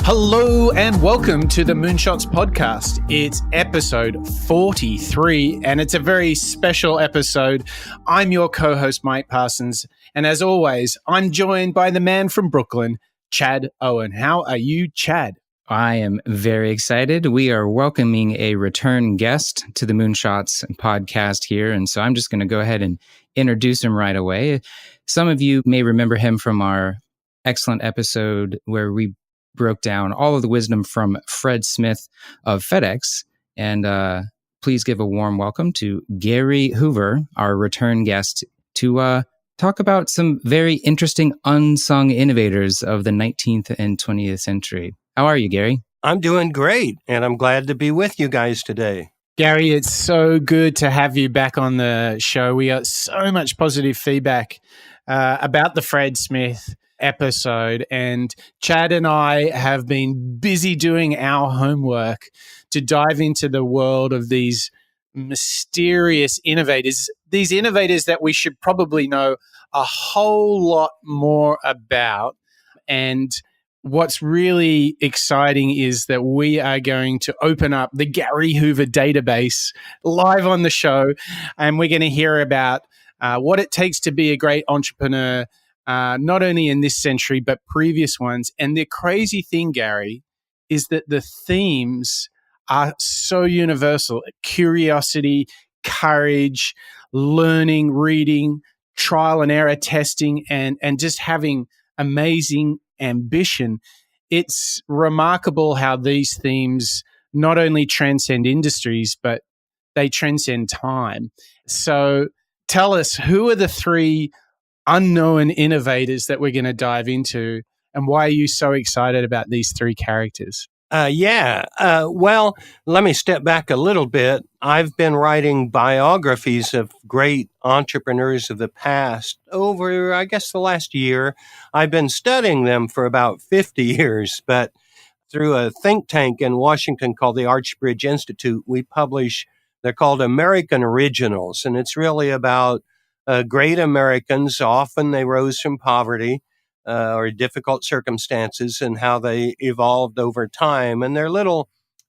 Hello and welcome to the Moonshots podcast. It's episode 43 and it's a very special episode. I'm your co-host, Mike Parsons. And as always, I'm joined by the man from Brooklyn, Chad Owen. How are you, Chad? I am very excited. We are welcoming a return guest to the Moonshots podcast here. And so I'm just going to go ahead and introduce him right away. Some of you may remember him from our excellent episode where we broke down all of the wisdom from Fred Smith of FedEx. And please give a warm welcome to Gary Hoover, our return guest, to talk about some very interesting unsung innovators of the 19th and 20th century. How are you, Gary? I'm doing great, and I'm glad to be with you guys today. Gary, it's so good to have you back on the show. We got so much positive feedback about the Fred Smith episode, and Chad and I have been busy doing our homework to dive into the world of these mysterious innovators, these innovators that we should probably know a whole lot more about. And what's really exciting is that we are going to open up the Gary Hoover database live on the show, and we're going to hear about what it takes to be a great entrepreneur, not only in this century, but previous ones. And the crazy thing, Gary, is that the themes are so universal. Curiosity, courage, learning, reading, trial and error testing, and just having amazing ambition. It's remarkable how these themes not only transcend industries, but they transcend time. So tell us, who are the three unknown innovators that we're going to dive into, and why are you so excited about these three characters? Well, let me step back a little bit. I've been writing biographies of great entrepreneurs of the past over, I guess, the last year. I've been studying them for about 50 years, but through a think tank in Washington called the Archbridge Institute, we publish, they're called American Originals, and it's really about great Americans. Often they rose from poverty or difficult circumstances, and how they evolved over time. And they're little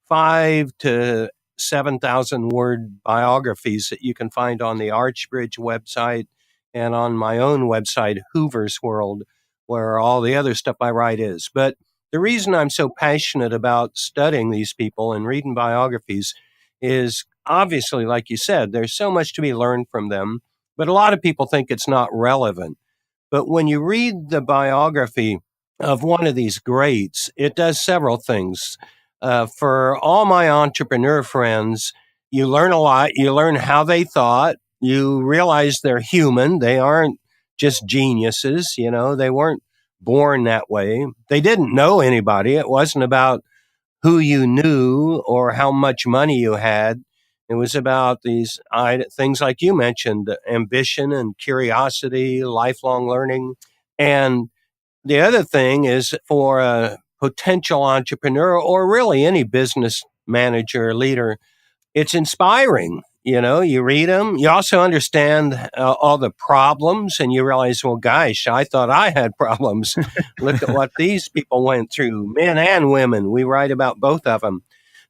5,000 to 7,000 word biographies that you can find on the Archbridge website and on my own website, Hoover's World, where all the other stuff I write is. But the reason I'm so passionate about studying these people and reading biographies is obviously, like you said, there's so much to be learned from them. But a lot of people think it's not relevant. But when you read the biography of one of these greats, it does several things. For all my entrepreneur friends, you learn a lot. You learn how they thought. You realize they're human. They aren't just geniuses. You know, they weren't born that way. They didn't know anybody. It wasn't about who you knew or how much money you had. It was about these things like you mentioned, ambition and curiosity, lifelong learning. And the other thing is, for a potential entrepreneur or really any business manager or leader, it's inspiring. You know, you read them. You also understand all the problems, and you realize, well, gosh, I thought I had problems. Look at what these people went through, men and women. We write about both of them.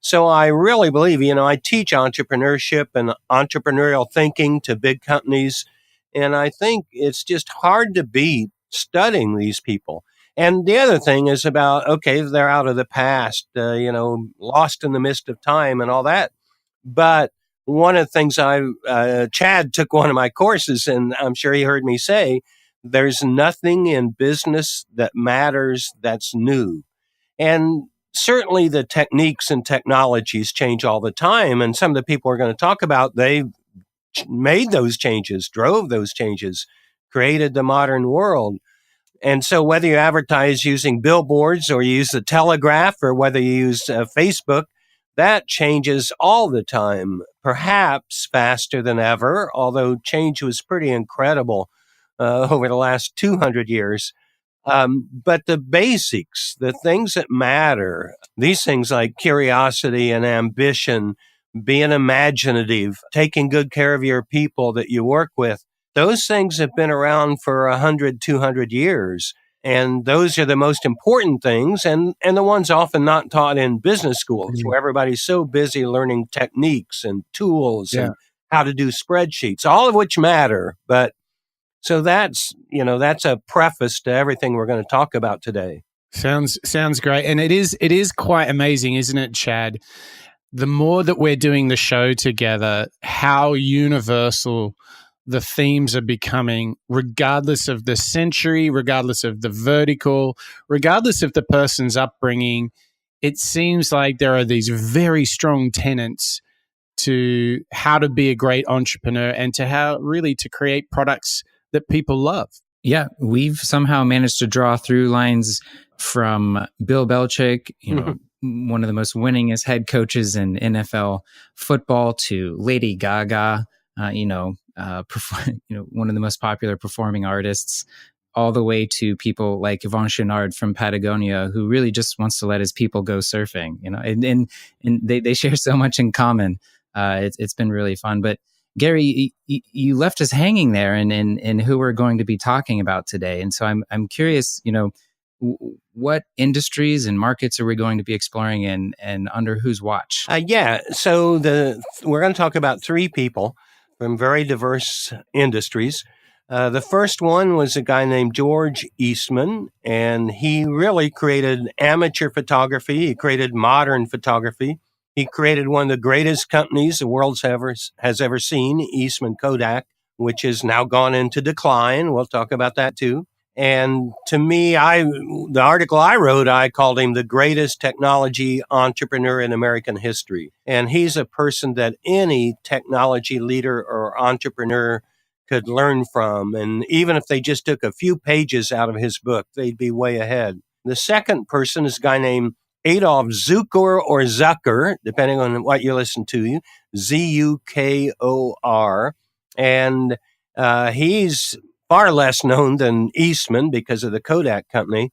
So I really believe, I teach entrepreneurship and entrepreneurial thinking to big companies. And I think it's just hard to beat studying these people. And the other thing is about, okay, they're out of the past, lost in the mist of time and all that. But one of the things Chad took one of my courses, and I'm sure he heard me say, there's nothing in business that matters that's new. And certainly the techniques and technologies change all the time. And some of the people we're going to talk about, they made those changes, drove those changes, created the modern world. And so whether you advertise using billboards or you use the telegraph or whether you use Facebook, that changes all the time, perhaps faster than ever, although change was pretty incredible over the last 200 years. But the basics, the things that matter, these things like curiosity and ambition, being imaginative, taking good care of your people that you work with. Those things have been around for 100, 200 years. And those are the most important things and the ones often not taught in business schools where everybody's so busy learning techniques and tools and how to do spreadsheets, all of which matter. But so that's a preface to everything we're going to talk about today. Sounds great. And it is quite amazing, isn't it, Chad? The more that we're doing the show together, how universal the themes are becoming, regardless of the century, regardless of the vertical, regardless of the person's upbringing. It seems like there are these very strong tenets to how to be a great entrepreneur and to how really to create products that people love. Yeah, we've somehow managed to draw through lines from Bill Belichick, one of the most winningest head coaches in NFL football, to Lady Gaga, one of the most popular performing artists, all the way to people like Yvon Chouinard from Patagonia, who really just wants to let his people go surfing. And they share so much in common. It's been really fun. But Gary, you left us hanging there, and who we're going to be talking about today. And so I'm curious, what industries and markets are we going to be exploring and under whose watch? So we're going to talk about three people from very diverse industries. The first one was a guy named George Eastman, and he really created amateur photography. He created modern photography. He created one of the greatest companies the world has ever seen, Eastman Kodak, which has now gone into decline. We'll talk about that too. And to me, the article I wrote, I called him the greatest technology entrepreneur in American history. And he's a person that any technology leader or entrepreneur could learn from. And even if they just took a few pages out of his book, they'd be way ahead. The second person is a guy named Adolph Zukor or Zukor, depending on what you listen to, Zukor. And he's far less known than Eastman because of the Kodak company,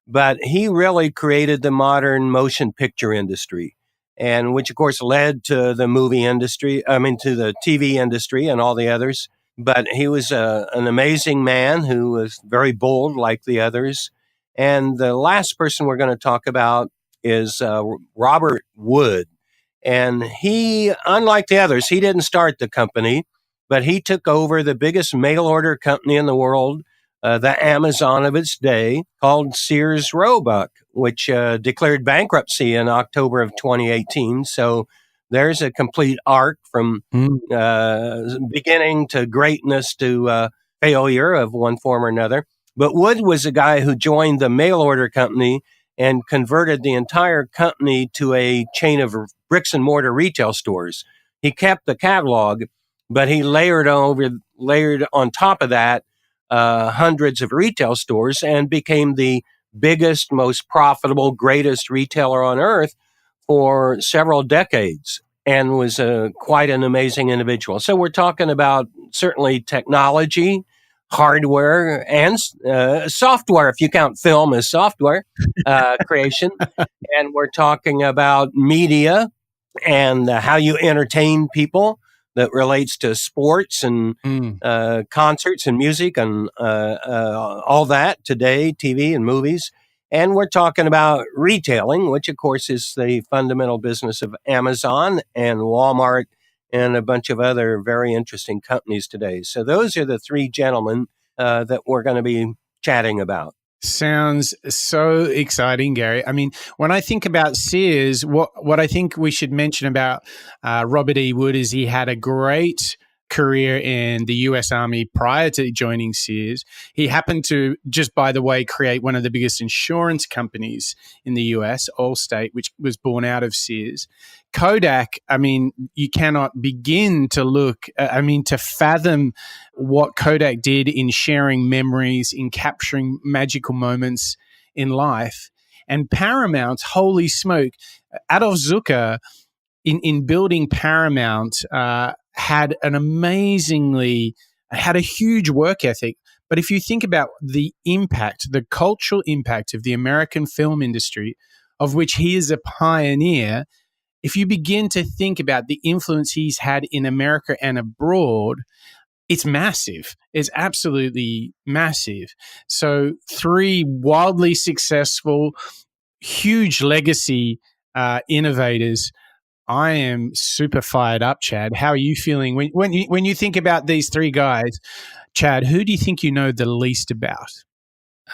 but he really created the modern motion picture industry, and which of course led to the movie industry, to the TV industry and all the others. But he was an amazing man who was very bold like the others. And the last person we're going to talk about is Robert Wood. And he, unlike the others, he didn't start the company, but he took over the biggest mail order company in the world, the Amazon of its day, called Sears Roebuck, which declared bankruptcy in October of 2018. So there's a complete arc from beginning to greatness to failure of one form or another. But Wood was a guy who joined the mail order company and converted the entire company to a chain of bricks and mortar retail stores. He kept the catalog, but he layered on top of that hundreds of retail stores and became the biggest, most profitable, greatest retailer on earth for several decades, and was quite an amazing individual. So we're talking about certainly technology, hardware, and software, if you count film as software creation. And we're talking about media and how you entertain people that relates to sports and concerts and music and all that today, TV and movies. And we're talking about retailing, which of course is the fundamental business of Amazon and Walmart and a bunch of other very interesting companies today. So those are the three gentlemen that we're going to be chatting about. Sounds so exciting, Gary. I mean, when I think about Sears, what I think we should mention about Robert E. Wood is he had a great career in the U.S. Army prior to joining Sears. He happened to, just by the way, create one of the biggest insurance companies in the U.S., Allstate, which was born out of Sears. Kodak, I mean, you cannot begin to to fathom what Kodak did in sharing memories, in capturing magical moments in life. And Paramount, holy smoke, Adolph Zukor, in building Paramount, had a huge work ethic. But if you think about the impact, the cultural impact of the American film industry, of which he is a pioneer, if you begin to think about the influence he's had in America and abroad, it's massive. It's absolutely massive. So 3 wildly successful, huge legacy innovators. I am super fired up, Chad. How are you feeling when you think about these 3 guys? Chad, who do you think you know the least about?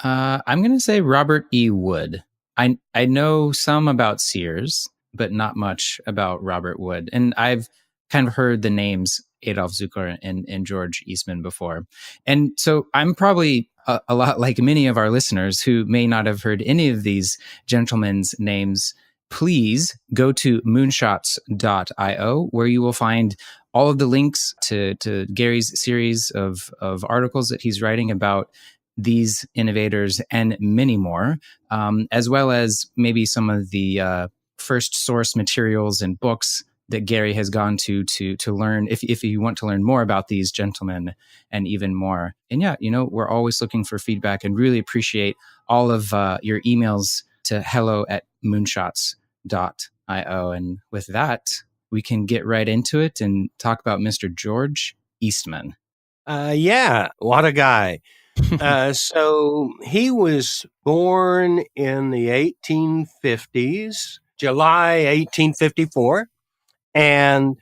I'm going to say Robert E. Wood. I know some about Sears, but not much about Robert Wood. And I've kind of heard the names Adolph Zukor and George Eastman before. And so I'm probably a lot like many of our listeners who may not have heard any of these gentlemen's names. Please go to moonshots.io, where you will find all of the links to Gary's series of articles that he's writing about these innovators and many more, as well as maybe some of the first source materials and books that Gary has gone to learn if you want to learn more about these gentlemen and even more. And yeah, we're always looking for feedback and really appreciate all of your emails to hello@moonshots.io. And with that, we can get right into it and talk about Mr. George Eastman. Yeah, what a guy. So he was born in the 1850s, July 1854. And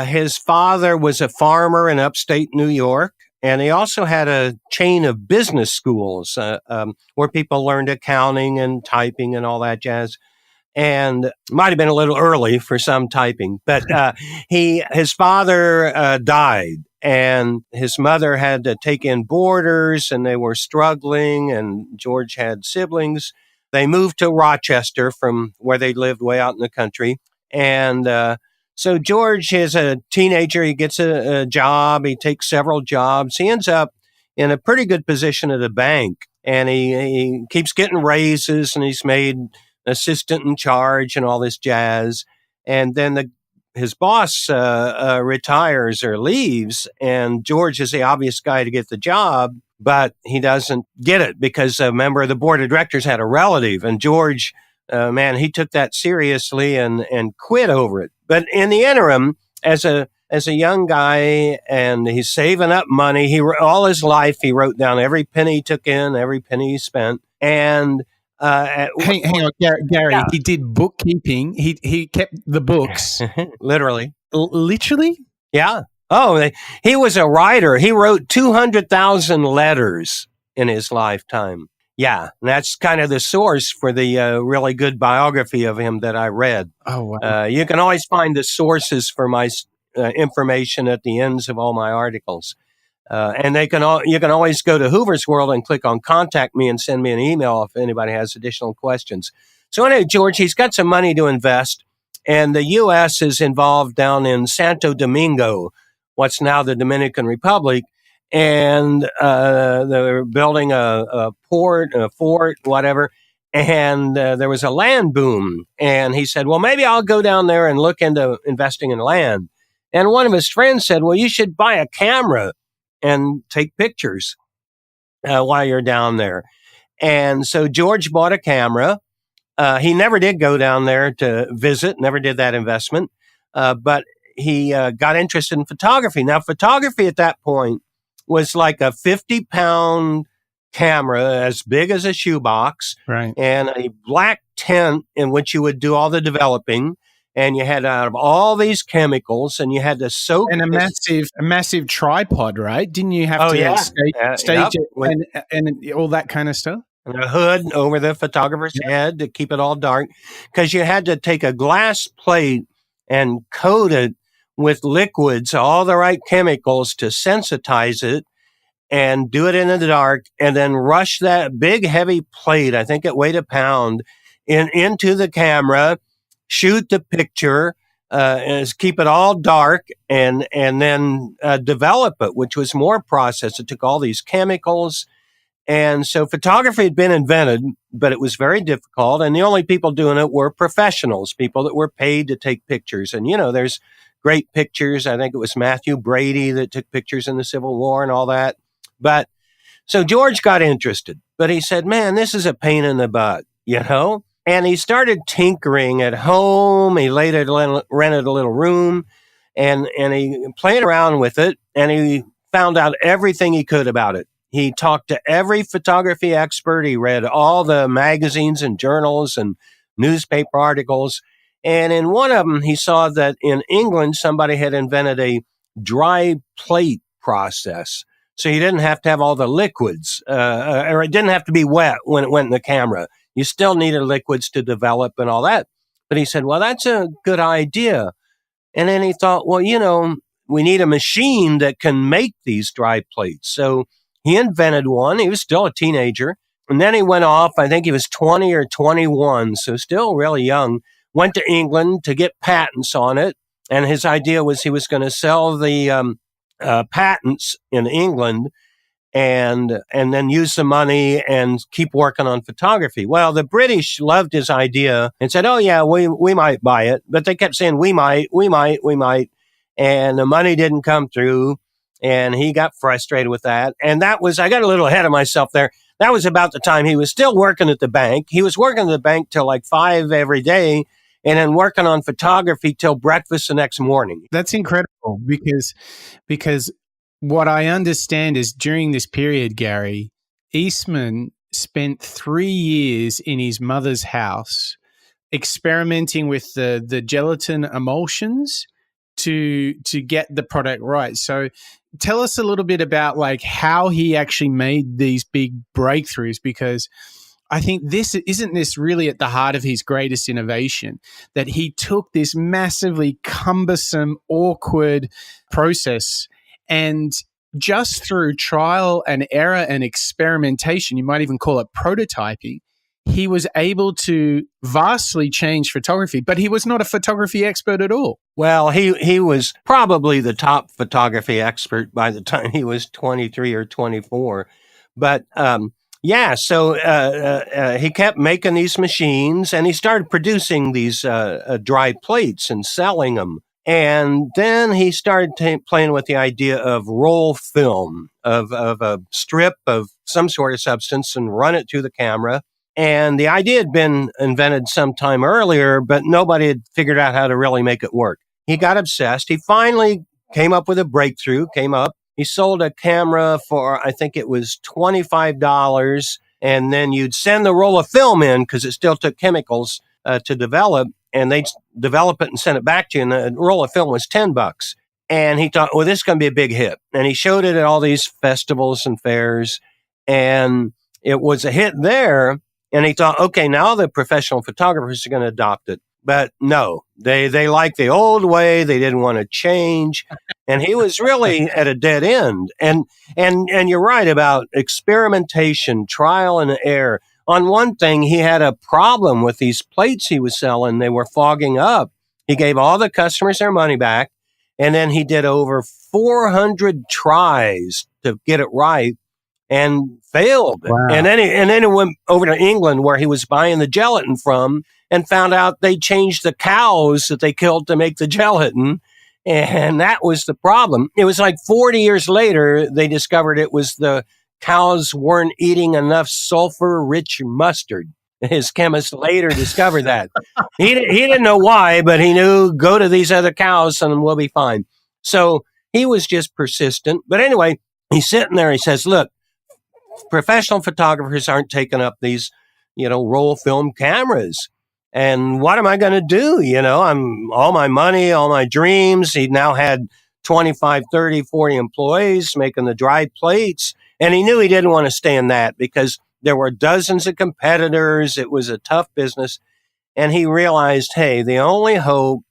his father was a farmer in upstate New York. And he also had a chain of business schools where people learned accounting and typing and all that jazz. And might have been a little early for some typing, but his father died, and his mother had to take in boarders, and they were struggling, and George had siblings. They moved to Rochester from where they lived way out in the country. And so George is a teenager. He gets a job. He takes several jobs. He ends up in a pretty good position at a bank, and he keeps getting raises, and he's made assistant in charge and all this jazz. And then his boss retires or leaves, and George is the obvious guy to get the job, but he doesn't get it because a member of the board of directors had a relative. And George, he took that seriously and quit over it. But in the interim, as a young guy, and he's saving up money, all his life he wrote down every penny he took in, every penny he spent. And hang on, Gary. Yeah. He did bookkeeping. He kept the books. Literally. Literally? Yeah. Oh, he was a writer. He wrote 200,000 letters in his lifetime. Yeah. And that's kind of the source for the really good biography of him that I read. Oh, wow. You can always find the sources for my information at the ends of all my articles. And you can always go to Hoover's World and click on Contact Me and send me an email if anybody has additional questions. So anyway, George, he's got some money to invest, and the U.S. is involved down in Santo Domingo, what's now the Dominican Republic, and they're building a port, a fort, whatever, and there was a land boom. And he said, well, maybe I'll go down there and look into investing in land. And one of his friends said, well, you should buy a camera and take pictures while you're down there. And so George bought a camera. He never did go down there to visit, never did that investment, but he got interested in photography. Now, photography at that point was like a 50-pound camera as big as a shoebox, right, and a black tent in which you would do all the developing. And you had out of all these chemicals, and you had to soak and a massive tripod, right? Didn't you have to stage it and all that kind of stuff? And a hood over the photographer's head to keep it all dark, because you had to take a glass plate and coat it with liquids, all the right chemicals to sensitize it, and do it in the dark, and then rush that big heavy plate, I think it weighed a pound, into the camera. Shoot the picture, keep it all dark, and then develop it, which was more process. It took all these chemicals. And so photography had been invented, but it was very difficult. And the only people doing it were professionals, people that were paid to take pictures. And, there's great pictures. I think it was Matthew Brady that took pictures in the Civil War and all that. But so George got interested, but he said, man, this is a pain in the butt, And he started tinkering at home. He rented a little room, and he played around with it, and he found out everything he could about it. He talked to every photography expert. He read all the magazines and journals and newspaper articles. And in one of them, he saw that in England, somebody had invented a dry plate process. So you didn't have to have all the liquids, or it didn't have to be wet when it went in the camera. You still needed liquids to develop and all that. But he said, well, that's a good idea. And then he thought, well, we need a machine that can make these dry plates. So he invented one. He was still a teenager. And then he went off, I think he was 20 or 21, so still really young, went to England to get patents on it. And his idea was he was going to sell the patents in England and then use the money and keep working on photography. Well, the British loved his idea and said, oh, yeah, we might buy it. But they kept saying, we might. And the money didn't come through. And he got frustrated with that. And I got a little ahead of myself there. That was about the time he was still working at the bank. He was working at the bank till like 5 every day and then working on photography till breakfast the next morning. That's incredible because what I understand is during this period, Gary, Eastman spent 3 years in his mother's house experimenting with the gelatin emulsions to get the product right. So tell us a little bit about like how he actually made these big breakthroughs, because I think this really at the heart of his greatest innovation, that he took this massively cumbersome, awkward process and just through trial and error and experimentation, you might even call it prototyping, he was able to vastly change photography, but he was not a photography expert at all. Well, he was probably the top photography expert by the time he was 23 or 24. But he kept making these machines, and he started producing these dry plates and selling them. And then he started playing with the idea of roll film, of a strip of some sort of substance and run it through the camera. And the idea had been invented sometime earlier, but nobody had figured out how to really make it work. He got obsessed. He finally came up with a breakthrough, He sold a camera for, I think it was $25, and then you'd send the roll of film in because it still took chemicals to develop, and they'd develop it and send it back to you, and the roll of film was $10. And he thought, well, this is going to be a big hit. And he showed it at all these festivals and fairs, and it was a hit there. And he thought, okay, now the professional photographers are going to adopt it. But no, they like the old way. They didn't want to change. And he was really at a dead end. And you're right about experimentation, trial and error. On one thing, he had a problem with these plates he was selling. They were fogging up. He gave all the customers their money back. And then he did over 400 tries to get it right and failed. Wow. And then he went over to England where he was buying the gelatin from and found out they changed the cows that they killed to make the gelatin. And that was the problem. It was like 40 years later, they discovered it was the cows weren't eating enough sulfur-rich mustard. His chemist later discovered that. He didn't know why, but he knew, go to these other cows and we'll be fine. So he was just persistent. But anyway, he's sitting there. He says, look, professional photographers aren't taking up these, roll film cameras. And what am I going to do? I'm all my money, all my dreams. He now had 25, 30, 40 employees making the dry plates. And he knew he didn't want to stay in that because there were dozens of competitors. It was a tough business. And he realized, hey, the only hope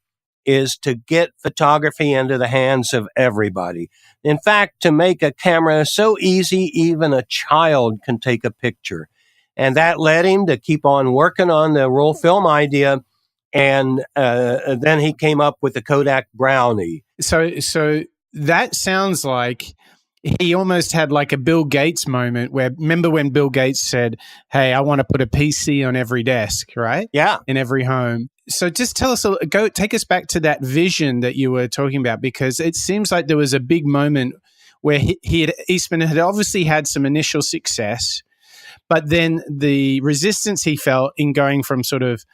is to get photography into the hands of everybody. In fact, to make a camera so easy, even a child can take a picture. And that led him to keep on working on the roll film idea. And then he came up with the Kodak Brownie. So that sounds like he almost had like a Bill Gates moment where, remember when Bill Gates said, hey, I want to put a PC on every desk, right? Yeah. In every home. So just tell us, take us back to that vision that you were talking about, because it seems like there was a big moment where Eastman had obviously had some initial success, But then the resistance he felt in going from sort of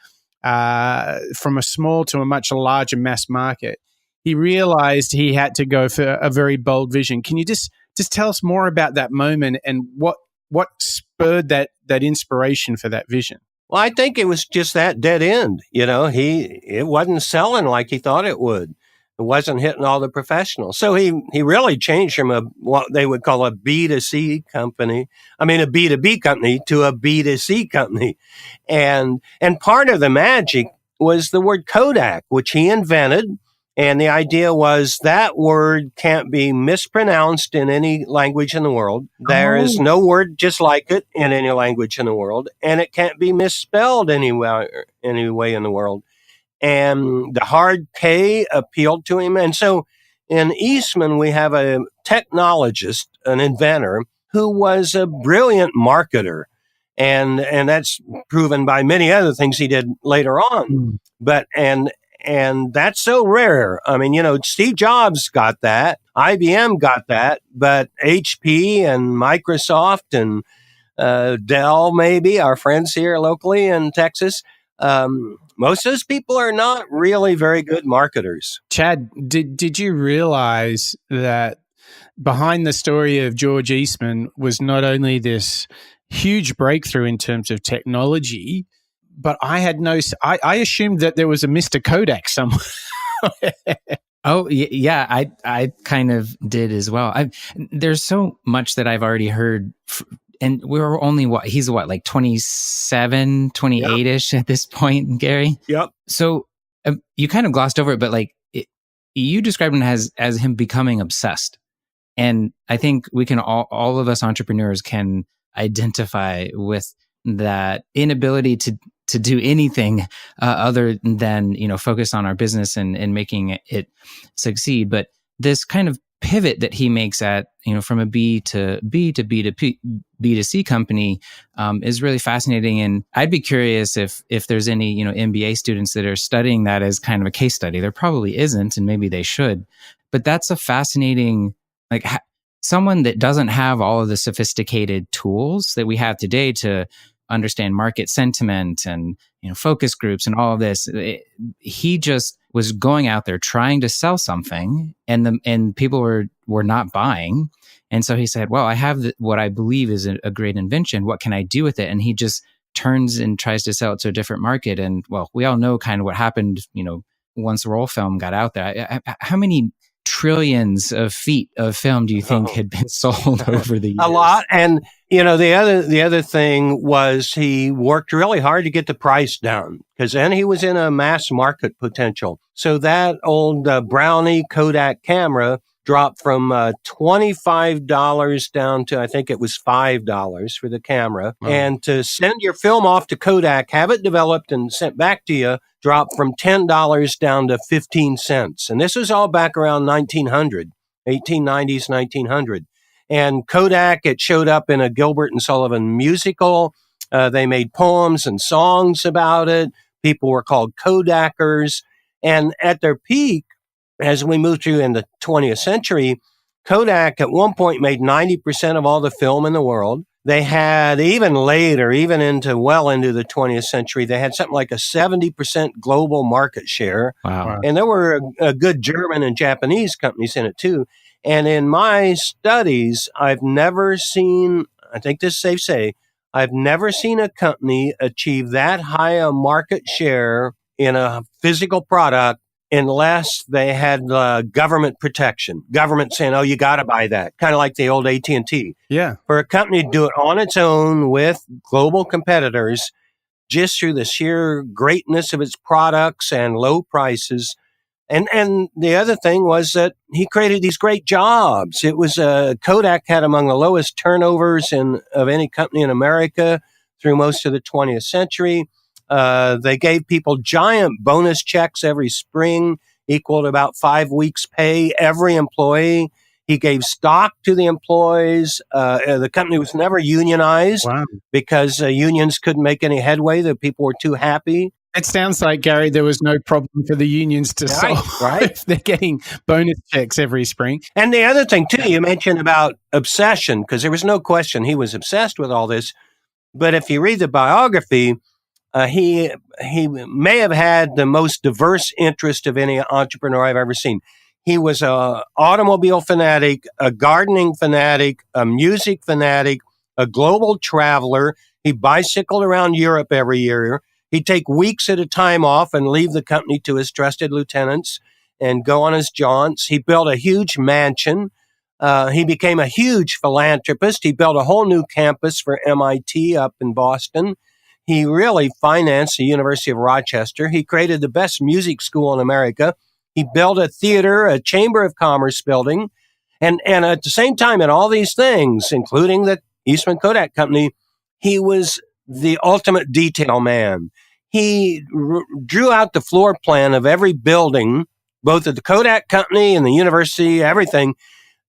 from a small to a much larger mass market, he realized he had to go for a very bold vision. Can you just tell us more about that moment and what spurred that inspiration for that vision? Well, I think it was just that dead end. It wasn't selling like he thought it would. It wasn't hitting all the professionals. So he really changed from what they would call a B2C company. I mean, a B2B company to a B2C company. And part of the magic was the word Kodak, which he invented. And the idea was that word can't be mispronounced in any language in the world. There is no word just like it in any language in the world. And it can't be misspelled any way in the world. And the hard K appealed to him. And so in Eastman, we have a technologist, an inventor, who was a brilliant marketer. And that's proven by many other things he did later on. But, and that's so rare. I mean, Steve Jobs got that. IBM got that. But HP and Microsoft and Dell, maybe, our friends here locally in Texas, most of those people are not really very good marketers. Chad, did you realize that behind the story of George Eastman was not only this huge breakthrough in terms of technology, but I assumed that there was a Mr. Kodak somewhere. Oh, yeah, I kind of did as well. There's so much that I've already heard. And we were only, like 27, 28-ish at this point, Gary? Yep. So you kind of glossed over it, but you described him as him becoming obsessed. And I think we can all of us entrepreneurs can identify with that inability to do anything other than, focus on our business and making it succeed. But this kind of pivot that he makes at, from a B to B2C company is really fascinating. And I'd be curious if there's any, MBA students that are studying that as kind of a case study. There probably isn't, and maybe they should. But that's a fascinating, someone that doesn't have all of the sophisticated tools that we have today to understand market sentiment and focus groups and all of this. He just was going out there trying to sell something, and people were not buying. And so he said, "Well, I have what I believe is a great invention. What can I do with it?" And he just turns and tries to sell it to a different market. And well, we all know kind of what happened. Once roll film got out there, how many trillions of feet of film do you think had been sold over the years? A lot. And the other thing was he worked really hard to get the price down, because then he was in a mass market potential. So that old Brownie Kodak camera dropped from $25 down to, I think it was $5 for the camera. Wow. And to send your film off to Kodak, have it developed and sent back to you, dropped from $10 down to 15 cents. And this was all back around 1900, 1890s, 1900. And Kodak, it showed up in a Gilbert and Sullivan musical. They made poems and songs about it. People were called Kodakers. And at their peak, as we moved through in the 20th century, Kodak at one point made 90% of all the film in the world. They had, even later, even into the 20th century, they had something like a 70% global market share. Wow. And there were a good German and Japanese companies in it too. And in my studies, I've never seen, I think this is safe to say, I've never seen a company achieve that high a market share in a physical product unless they had government protection. Government saying, "Oh, you got to buy that." Kind of like the old AT&T. Yeah. For a company to do it on its own with global competitors, just through the sheer greatness of its products and low prices. And the other thing was that he created these great jobs. It was Kodak had among the lowest turnovers of any company in America through most of the 20th century. They gave people giant bonus checks every spring, equal to about 5 weeks' pay, every employee. He gave stock to the employees. The company was never unionized. Wow. Because unions couldn't make any headway. The people were too happy. It sounds like, Gary, there was no problem for the unions to solve if they're getting bonus checks every spring. And the other thing, too, you mentioned about obsession, because there was no question he was obsessed with all this. But if you read the biography, he may have had the most diverse interest of any entrepreneur I've ever seen. He was a automobile fanatic, a gardening fanatic, a music fanatic, a global traveler. He bicycled around Europe every year. He'd take weeks at a time off and leave the company to his trusted lieutenants and go on his jaunts. He built a huge mansion. He became a huge philanthropist. He built a whole new campus for MIT up in Boston. He really financed the University of Rochester. He created the best music school in America. He built a theater, a Chamber of Commerce building. And at the same time, in all these things, including the Eastman Kodak Company, he was the ultimate detail man. He drew out the floor plan of every building, both at the Kodak Company and the university, everything,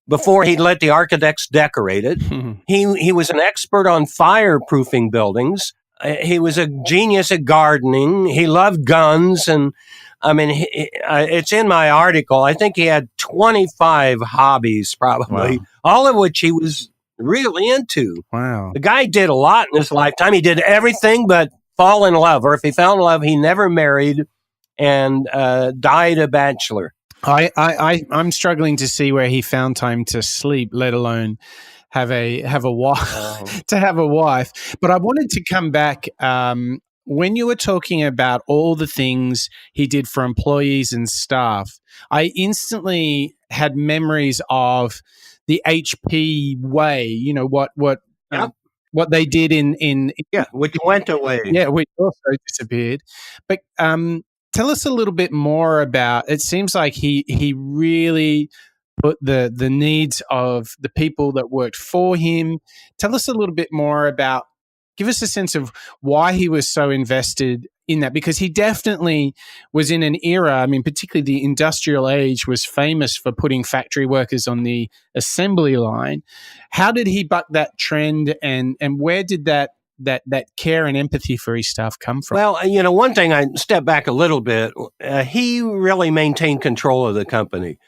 before he'd let the architects decorate it. He was an expert on fireproofing buildings. He was a genius at gardening. He loved guns. And I mean, it's in my article. I think he had 25 hobbies, probably, all of which he was really into. Wow. The guy did a lot in his lifetime. He did everything but fall in love. Or if he fell in love, he never married and died a bachelor. I'm struggling to see where he found time to sleep, let alone have a wife to have a wife. But I wanted to come back when you were talking about all the things he did for employees and staff. I instantly had memories of the HP way. You know what they did in which went away. Yeah, which also disappeared. But tell us a little bit more about. It seems like he really put the needs of the people that worked for him. Tell us a little bit more about, give us a sense of why he was so invested in that, because he definitely was in an era, I mean, particularly the industrial age was famous for putting factory workers on the assembly line. How did he buck that trend, and where did that care and empathy for his staff come from? Well, you know, one thing, I step back a little bit, he really maintained control of the company.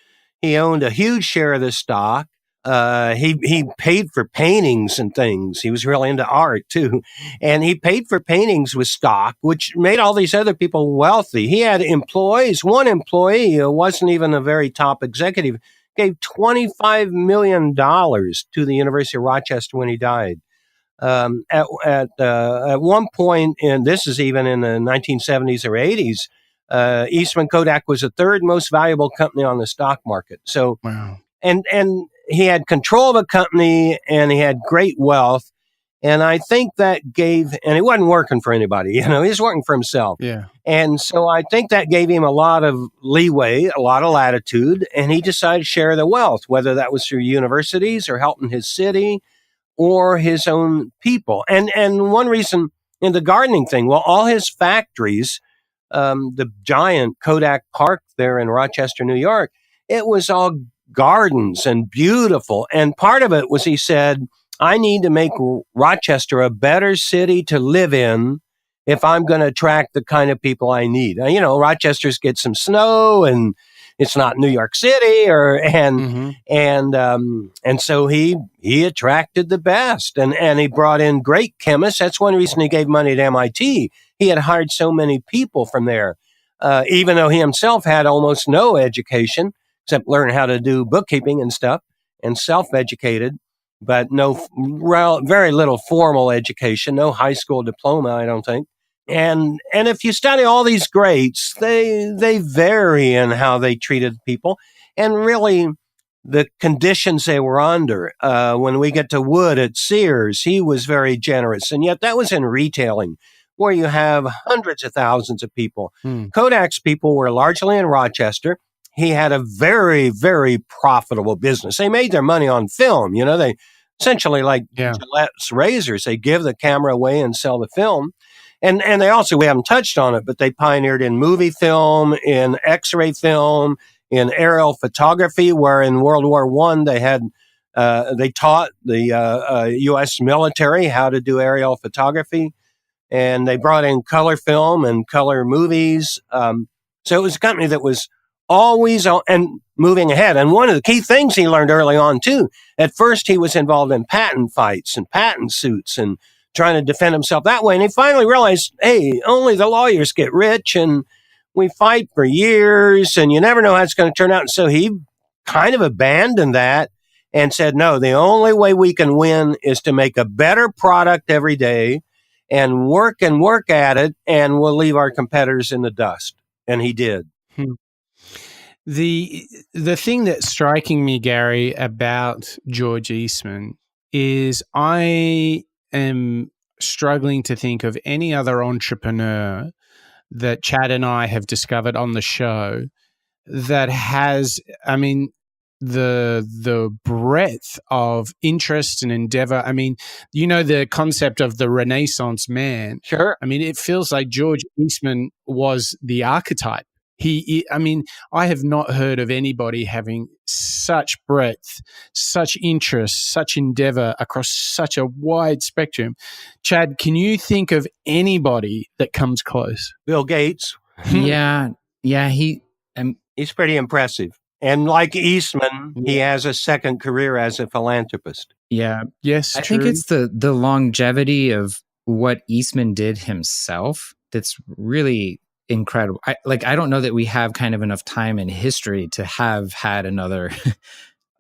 He owned a huge share of the stock. He paid for paintings and things. He was really into art too. And he paid for paintings with stock, which made all these other people wealthy. He had employees. One employee who wasn't even a very top executive gave $25 million to the University of Rochester when he died. At one point, and this is even in the 1970s or 80s, Eastman Kodak was the third most valuable company on the stock market. So, wow. And he had control of a company and he had great wealth. And I think that gave, and he wasn't working for anybody, you know, he was working for himself. Yeah. And so I think that gave him a lot of leeway, a lot of latitude, and he decided to share the wealth, whether that was through universities or helping his city or his own people. And one reason in the gardening thing, well, all his factories, the giant Kodak Park there in Rochester, New York, it was all gardens and beautiful. And part of it was, he said, I need to make Rochester a better city to live in if I'm going to attract the kind of people I need. Now, you know, Rochester's get some snow and it's not New York City, and so he attracted the best, and he brought in great chemists. That's one reason he gave money to MIT. He had hired so many people from there, even though he himself had almost no education except learn how to do bookkeeping and stuff, and self-educated, but very little formal education, no high school diploma, I don't think. And if you study all these greats, they vary in how they treated people and really the conditions they were under. When we get to Wood at Sears, he was very generous. And yet that was in retailing, where you have hundreds of thousands of people. Kodak's people were largely in Rochester. He had a very, very profitable business. They made their money on film. You know, they essentially like Gillette's razors. They give the camera away and sell the film. And they also, we haven't touched on it, but they pioneered in movie film, in X-ray film, in aerial photography, where in World War I they taught the U.S. military how to do aerial photography, and they brought in color film and color movies. So it was a company that was always and moving ahead. And one of the key things he learned early on too, at first he was involved in patent fights and patent suits and trying to defend himself that way. And he finally realized, hey, only the lawyers get rich, and we fight for years, and you never know how it's going to turn out. And so he kind of abandoned that and said, no, the only way we can win is to make a better product every day and work at it, and we'll leave our competitors in the dust. And he did. The thing that's striking me, Gary, about George Eastman is I am struggling to think of any other entrepreneur that Chad and I have discovered on the show that has, I mean, the breadth of interest and endeavor. I mean, you know, the concept of the Renaissance man. Sure. I mean, it feels like George Eastman was the archetype. I mean, I have not heard of anybody having such breadth, such interest, such endeavor across such a wide spectrum. Chad, can you think of anybody that comes close? Bill Gates. Yeah. He's pretty impressive. And like Eastman, he has a second career as a philanthropist. Yeah. Yes, I think it's the longevity of what Eastman did himself that's really incredible. I don't know that we have kind of enough time in history to have had another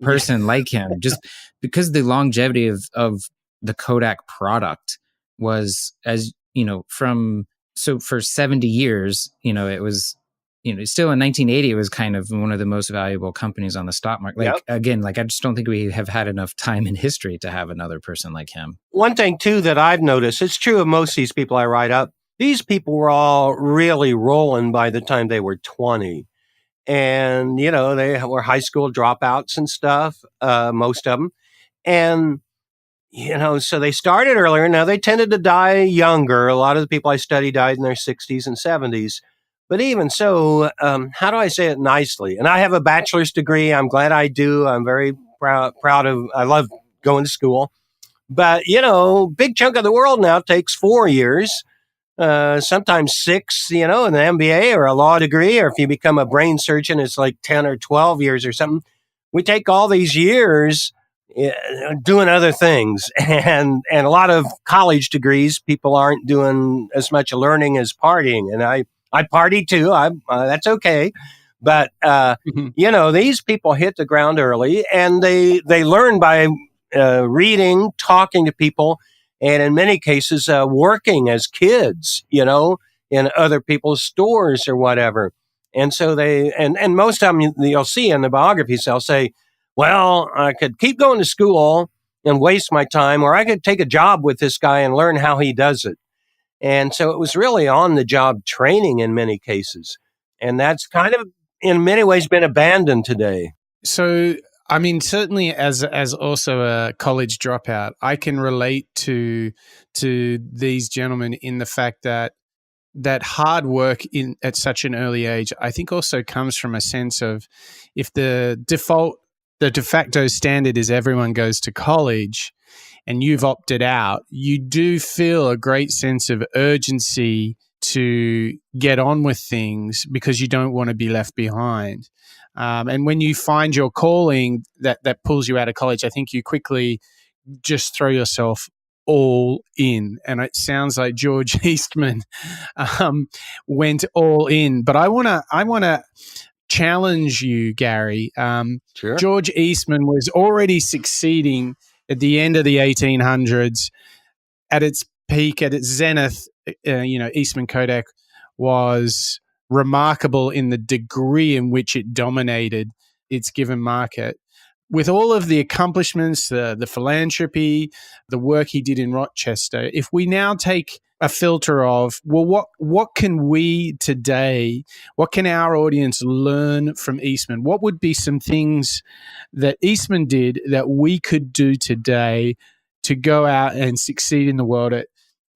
person like him, just because the longevity of the Kodak product was, as you know, for 70 years, you know, it was, you know, still in 1980, it was kind of one of the most valuable companies on the stock market. Like, again, I just don't think we have had enough time in history to have another person like him. One thing, too, that I've noticed, it's true of most of these people I write up, these people were all really rolling by the time they were 20. And, you know, they were high school dropouts and stuff, most of them. And, you know, so they started earlier. Now, they tended to die younger. A lot of the people I study died in their 60s and 70s. But even so, how do I say it nicely? And I have a bachelor's degree. I'm glad I do. I'm very proud of, I love going to school. But, you know, big chunk of the world now takes 4 years. Sometimes 6, you know, an MBA or a law degree, or if you become a brain surgeon, it's like 10 or 12 years or something. We take all these years doing other things, and a lot of college degrees, people aren't doing as much learning as partying. And I party too. That's okay. But, you know, these people hit the ground early, and they learn by reading, talking to people, and in many cases, working as kids, you know, in other people's stores or whatever. And so and most of them, you'll see in the biographies, they'll say, well, I could keep going to school and waste my time, or I could take a job with this guy and learn how he does it. And so it was really on the job training in many cases. And that's kind of, in many ways, been abandoned today. So, I mean, certainly as also a college dropout, I can relate to these gentlemen in the fact that hard work at such an early age, I think, also comes from a sense of, if the de facto standard is everyone goes to college and you've opted out, you do feel a great sense of urgency to get on with things because you don't want to be left behind. And when you find your calling that pulls you out of college, I think you quickly just throw yourself all in. And it sounds like George Eastman went all in. But I wanna challenge you, Gary. Sure. George Eastman was already succeeding at the end of the 1800s, at its peak, at its zenith. You know, Eastman Kodak was remarkable in the degree in which it dominated its given market. With all of the accomplishments, the philanthropy, the work he did in Rochester, if we now take a filter of, well, what can we today, what can our audience learn from Eastman? What would be some things that Eastman did that we could do today to go out and succeed in the world at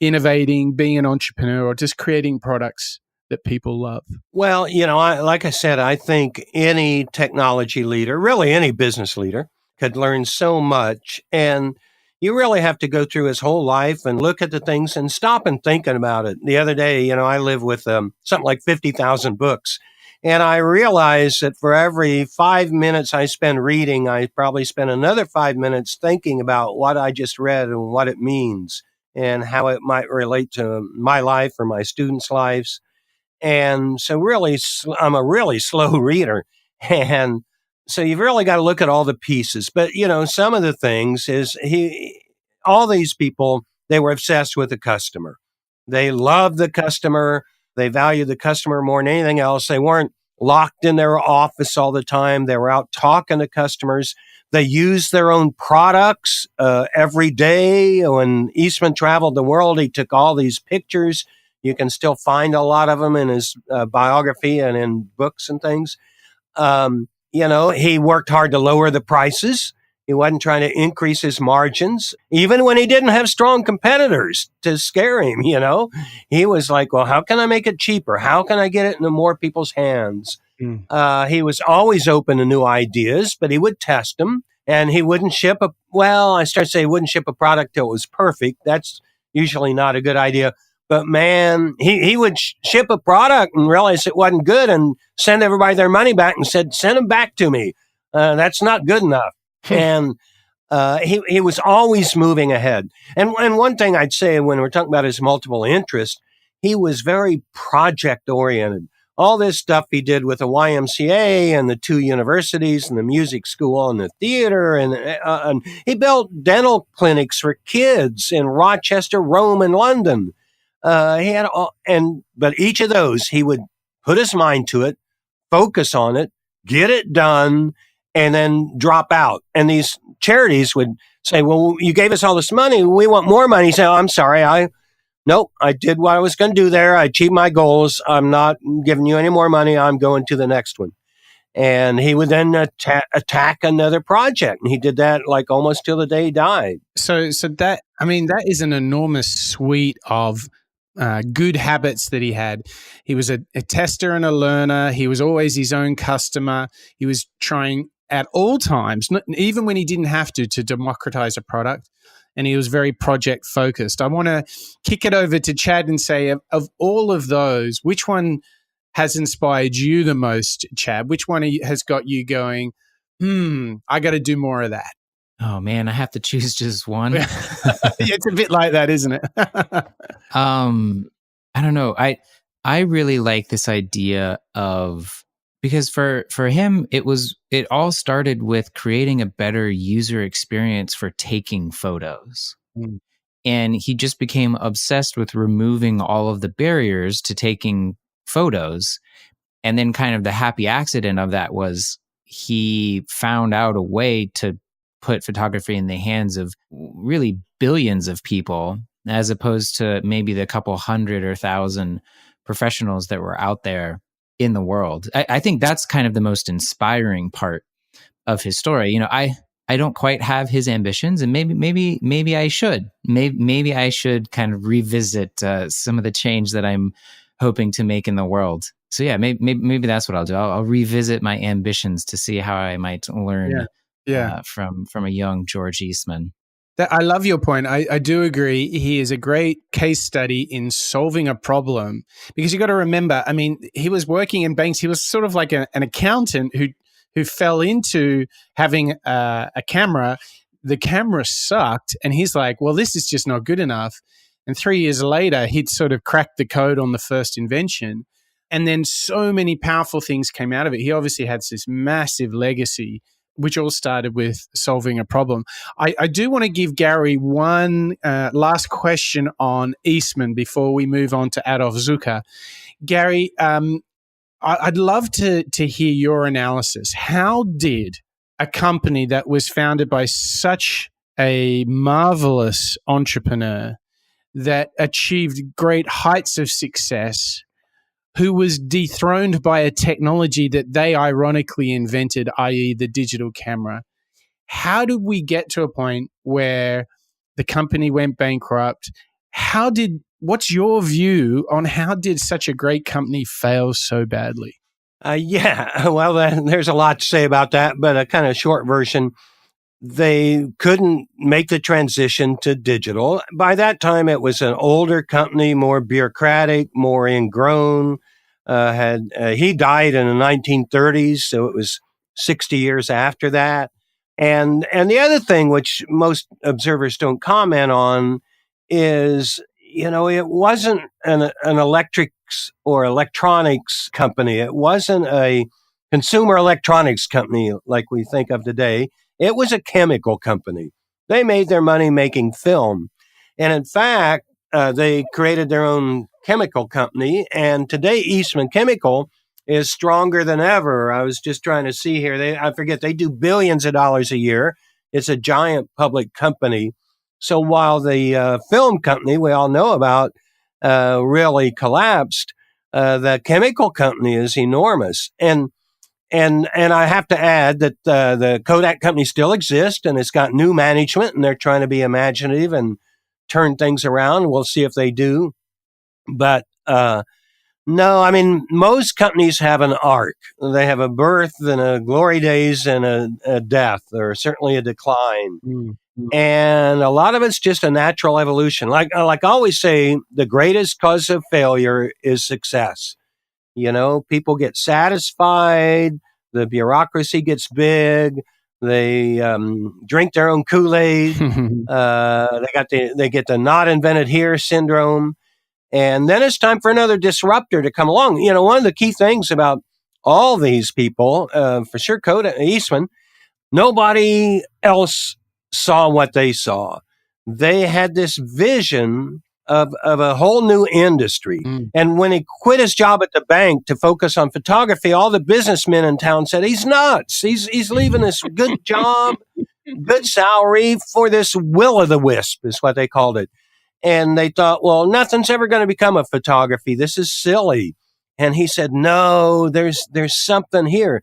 innovating, being an entrepreneur, or just creating products that people love? Well, you know, like I said, I think any technology leader, really any business leader, could learn so much. And you really have to go through his whole life and look at the things and stop and thinking about it. The other day, you know, I live with something like 50,000 books. And I realized that for every 5 minutes I spend reading, I probably spend another 5 minutes thinking about what I just read and what it means. and how it might relate to my life or my students' lives. And so really, I'm a really slow reader. And so you've really got to look at all the pieces. But, some of the things is all these people, they were obsessed with the customer. They loved the customer. They valued the customer more than anything else. They weren't locked in their office all the time. They were out talking to customers. They used their own products every day. When Eastman traveled the world, he took all these pictures. You can still find a lot of them in his biography and in books and things. He worked hard to lower the prices. He wasn't trying to increase his margins, even when he didn't have strong competitors to scare him. He was like, well, how can I make it cheaper? How can I get it into more people's hands? He was always open to new ideas, but he would test them, and he wouldn't ship he wouldn't ship a product till it was perfect. That's usually not a good idea. But man, he would ship a product and realize it wasn't good and send everybody their money back and said, send them back to me. That's not good enough. And he was always moving ahead. And one thing I'd say when we're talking about his multiple interests, he was very project oriented. All this stuff he did with the YMCA and the 2 universities and the music school and the theater. And he built dental clinics for kids in Rochester, Rome, and London. But each of those, he would put his mind to it, focus on it, get it done, and then drop out. And these charities would say, well, you gave us all this money. We want more money. He said, I'm sorry. I did what I was going to do there. I achieved my goals. I'm not giving you any more money. I'm going to the next one. And he would then attack another project. And he did that like almost till the day he died. So that is an enormous suite of good habits that he had. He was a tester and a learner. He was always his own customer. He was trying at all times, even when he didn't have to democratize a product. And he was very project focused. I want to kick it over to Chad and say, of all of those, which one has inspired you the most, Chad? Which one has got you going, I got to do more of that? Oh man, I have to choose just one. It's a bit like that, isn't it? I don't know. I really like this idea of, because for him, it all started with creating a better user experience for taking photos. And he just became obsessed with removing all of the barriers to taking photos. And then kind of the happy accident of that was he found out a way to put photography in the hands of really billions of people, as opposed to maybe the couple hundred or thousand professionals that were out there in the world. I think that's kind of the most inspiring part of his story. I don't quite have his ambitions, and maybe I should. Maybe I should kind of revisit some of the change that I'm hoping to make in the world. So yeah, maybe that's what I'll do. I'll revisit my ambitions to see how I might learn from a young George Eastman. I love your point. I do agree. He is a great case study in solving a problem, because you got to remember, he was working in banks. He was sort of like an accountant who fell into having a camera. The camera sucked, and he's like, well, this is just not good enough. And 3 years later, he'd sort of cracked the code on the first invention. And then so many powerful things came out of it. He obviously had this massive legacy, which all started with solving a problem. I do want to give Gary one last question on Eastman before we move on to Adolph Zukor. Gary, I'd love to hear your analysis. How did a company that was founded by such a marvelous entrepreneur that achieved great heights of success, who was dethroned by a technology that they ironically invented, i.e. the digital camera, how did we get to a point where the company went bankrupt? What's your view on how did such a great company fail so badly? There's a lot to say about that, but a kind of short version. They couldn't make the transition to digital. By that time, it was an older company, more bureaucratic, more ingrown. He died in the 1930s, so it was 60 years after that. And the other thing, which most observers don't comment on, is, it wasn't an electrics or electronics company. It wasn't a consumer electronics company like we think of today. It was a chemical company. They made their money making film. And in fact, they created their own chemical company. And today, Eastman Chemical is stronger than ever. I was just trying to see here. They do billions of dollars a year. It's a giant public company. So while the film company we all know about really collapsed, the chemical company is enormous. And I have to add that the Kodak company still exists, and it's got new management, and they're trying to be imaginative and turn things around. We'll see if they do. But no, I mean, most companies have an arc. They have a birth and a glory days and a death, or certainly a decline. Mm-hmm. And a lot of it's just a natural evolution. Like I always say, the greatest cause of failure is success. People get satisfied. The bureaucracy gets big. They drink their own Kool-Aid. They get the not invented here syndrome. And then it's time for another disruptor to come along. One of the key things about all these people, for sure, Kodak, Eastman, nobody else saw what they saw. They had this vision of a whole new industry. Mm. And when he quit his job at the bank to focus on photography, all the businessmen in town said, he's nuts. He's leaving this good job, good salary for this will-o'-the-wisp is what they called it. And they thought, well, nothing's ever going to become a photography. This is silly. And he said, no, there's something here.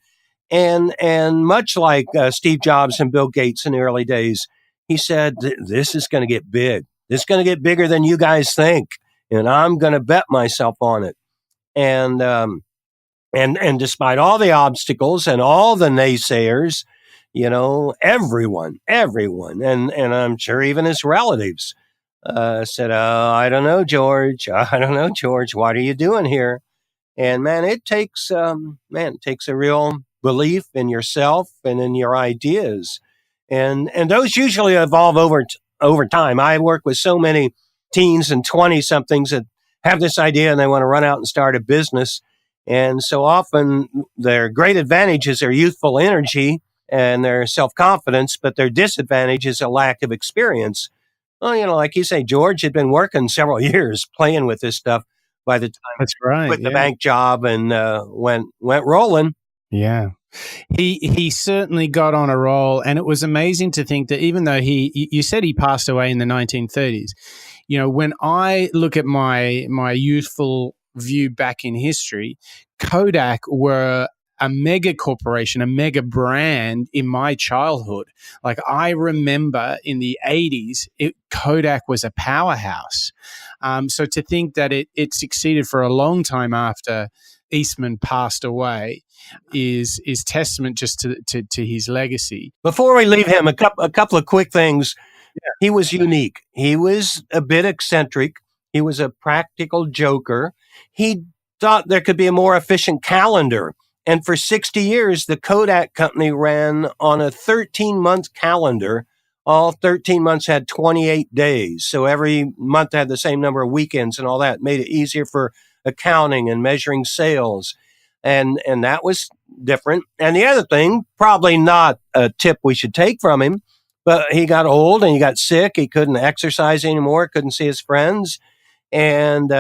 And much like Steve Jobs and Bill Gates in the early days, he said, this is going to get big. This is going to get bigger than you guys think. And I'm going to bet myself on it. And despite all the obstacles and all the naysayers, everyone, and I'm sure even his relatives, said, I don't know, George. What are you doing here? And man, it takes a real belief in yourself and in your ideas. And those usually evolve over time. I work with so many teens and 20-somethings that have this idea and they want to run out and start a business. And so often their great advantage is their youthful energy and their self-confidence, but their disadvantage is a lack of experience. Well, like you say, George had been working several years playing with this stuff by the time That's right. quit the bank job and went rolling. Yeah. He certainly got on a roll, and it was amazing to think that even though you said he passed away in the 1930s, when I look at my youthful view back in history, Kodak were a mega corporation, a mega brand in my childhood. Like I remember in the 80s, Kodak was a powerhouse. So to think that it succeeded for a long time after Eastman passed away is testament just to his legacy. Before we leave him, a couple of quick things. Yeah. He was unique. He was a bit eccentric. He was a practical joker. He thought there could be a more efficient calendar. And for 60 years, the Kodak company ran on a 13-month calendar. All 13 months had 28 days. So every month had the same number of weekends and all that. Made it easier for accounting and measuring sales. And that was different. And the other thing, probably not a tip we should take from him, but he got old and he got sick. He couldn't exercise anymore, couldn't see his friends. And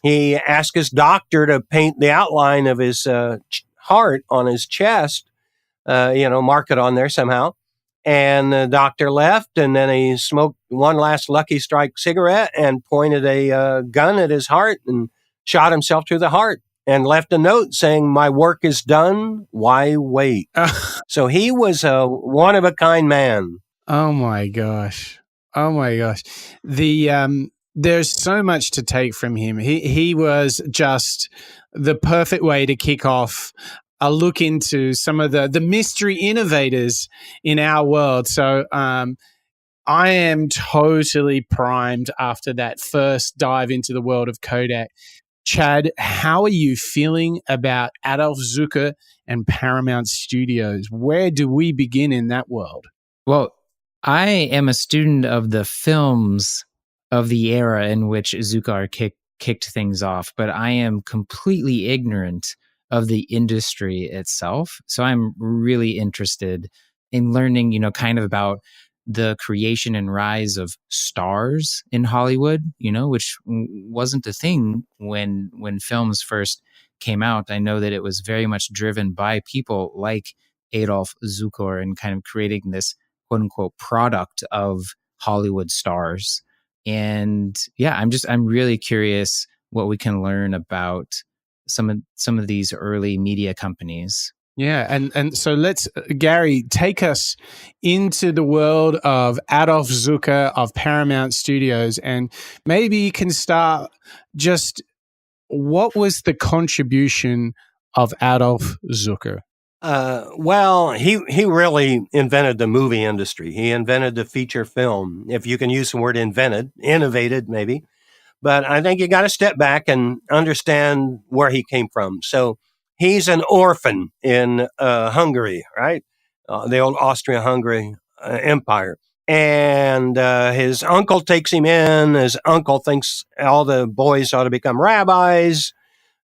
he asked his doctor to paint the outline of his heart on his chest, mark it on there somehow. And the doctor left, and then he smoked one last Lucky Strike cigarette and pointed a gun at his heart and shot himself through the heart and left a note saying, "My work is done. Why wait?" So he was a one-of-a-kind man. Oh, my gosh. There's so much to take from him. He was just the perfect way to kick off a look into some of the mystery innovators in our world. So I am totally primed after that first dive into the world of Kodak. Chad, how are you feeling about Adolph Zukor and Paramount Studios? Where do we begin in that world? Well, I am a student of the films of the era in which Zukor kicked things off, but I am completely ignorant of the industry itself. So I'm really interested in learning, kind of about the creation and rise of stars in Hollywood, which wasn't a thing when films first came out. I know that it was very much driven by people like Adolph Zukor and kind of creating this quote unquote product of Hollywood stars. And yeah, I'm really curious what we can learn about some of these early media companies. Yeah, and so let's, Gary, take us into the world of Adolph Zukor of Paramount Studios, and maybe you can start just, what was the contribution of Adolph Zukor? Well, he really invented the movie industry. He invented the feature film, if you can use the word innovated maybe. But I think you got to step back and understand where he came from. So he's an orphan in Hungary, right? The old Austria-Hungary Empire. And his uncle takes him in. His uncle thinks all the boys ought to become rabbis.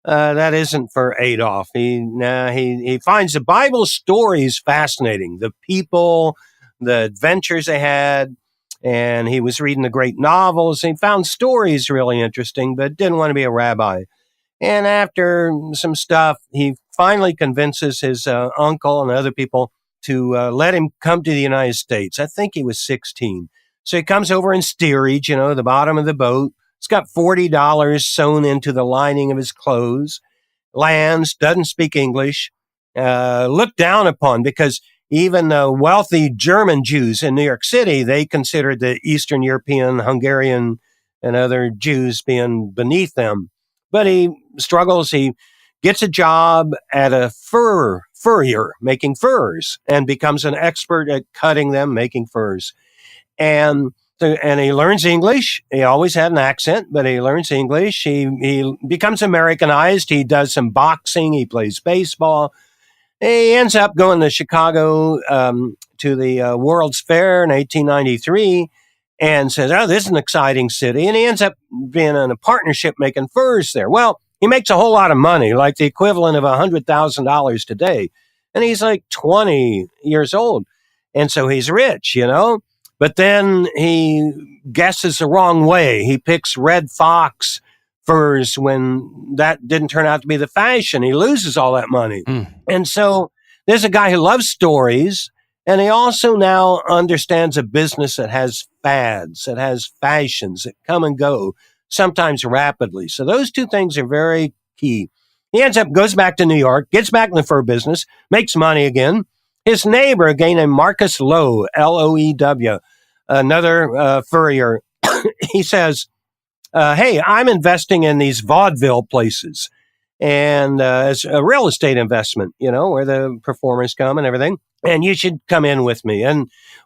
That isn't for Adolph. He finds the Bible stories fascinating, the people, the adventures they had, and he was reading the great novels. He found stories really interesting, but didn't want to be a rabbi. And after some stuff, he finally convinces his uncle and other people to let him come to the United States. I think he was 16. So he comes over in steerage, the bottom of the boat. He's got $40 sewn into the lining of his clothes, lands, doesn't speak English, looked down upon because even wealthy German Jews in New York City, they considered the Eastern European, Hungarian, and other Jews being beneath them. But he struggles. He gets a job at a furrier, making furs, and becomes an expert at cutting them, making furs. And he learns English. He always had an accent, but he learns English. He becomes Americanized. He does some boxing. He plays baseball. He ends up going to Chicago to the World's Fair in 1893 and says, oh, this is an exciting city. And he ends up being in a partnership making furs there. Well, he makes a whole lot of money, like the equivalent of $100,000 today. And he's like 20 years old. And so he's rich, But then he guesses the wrong way. He picks red fox furs when that didn't turn out to be the fashion. He loses all that money. And so there's a guy who loves stories, and he also now understands a business that has fads, that has fashions that come and go, sometimes rapidly. So those two things are very key. He goes back to New York, gets back in the fur business, makes money again. His neighbor, a guy named Marcus Loew, Loew, another furrier, he says, hey, I'm investing in these vaudeville places. And it's a real estate investment, where the performers come and everything. And you should come in with me,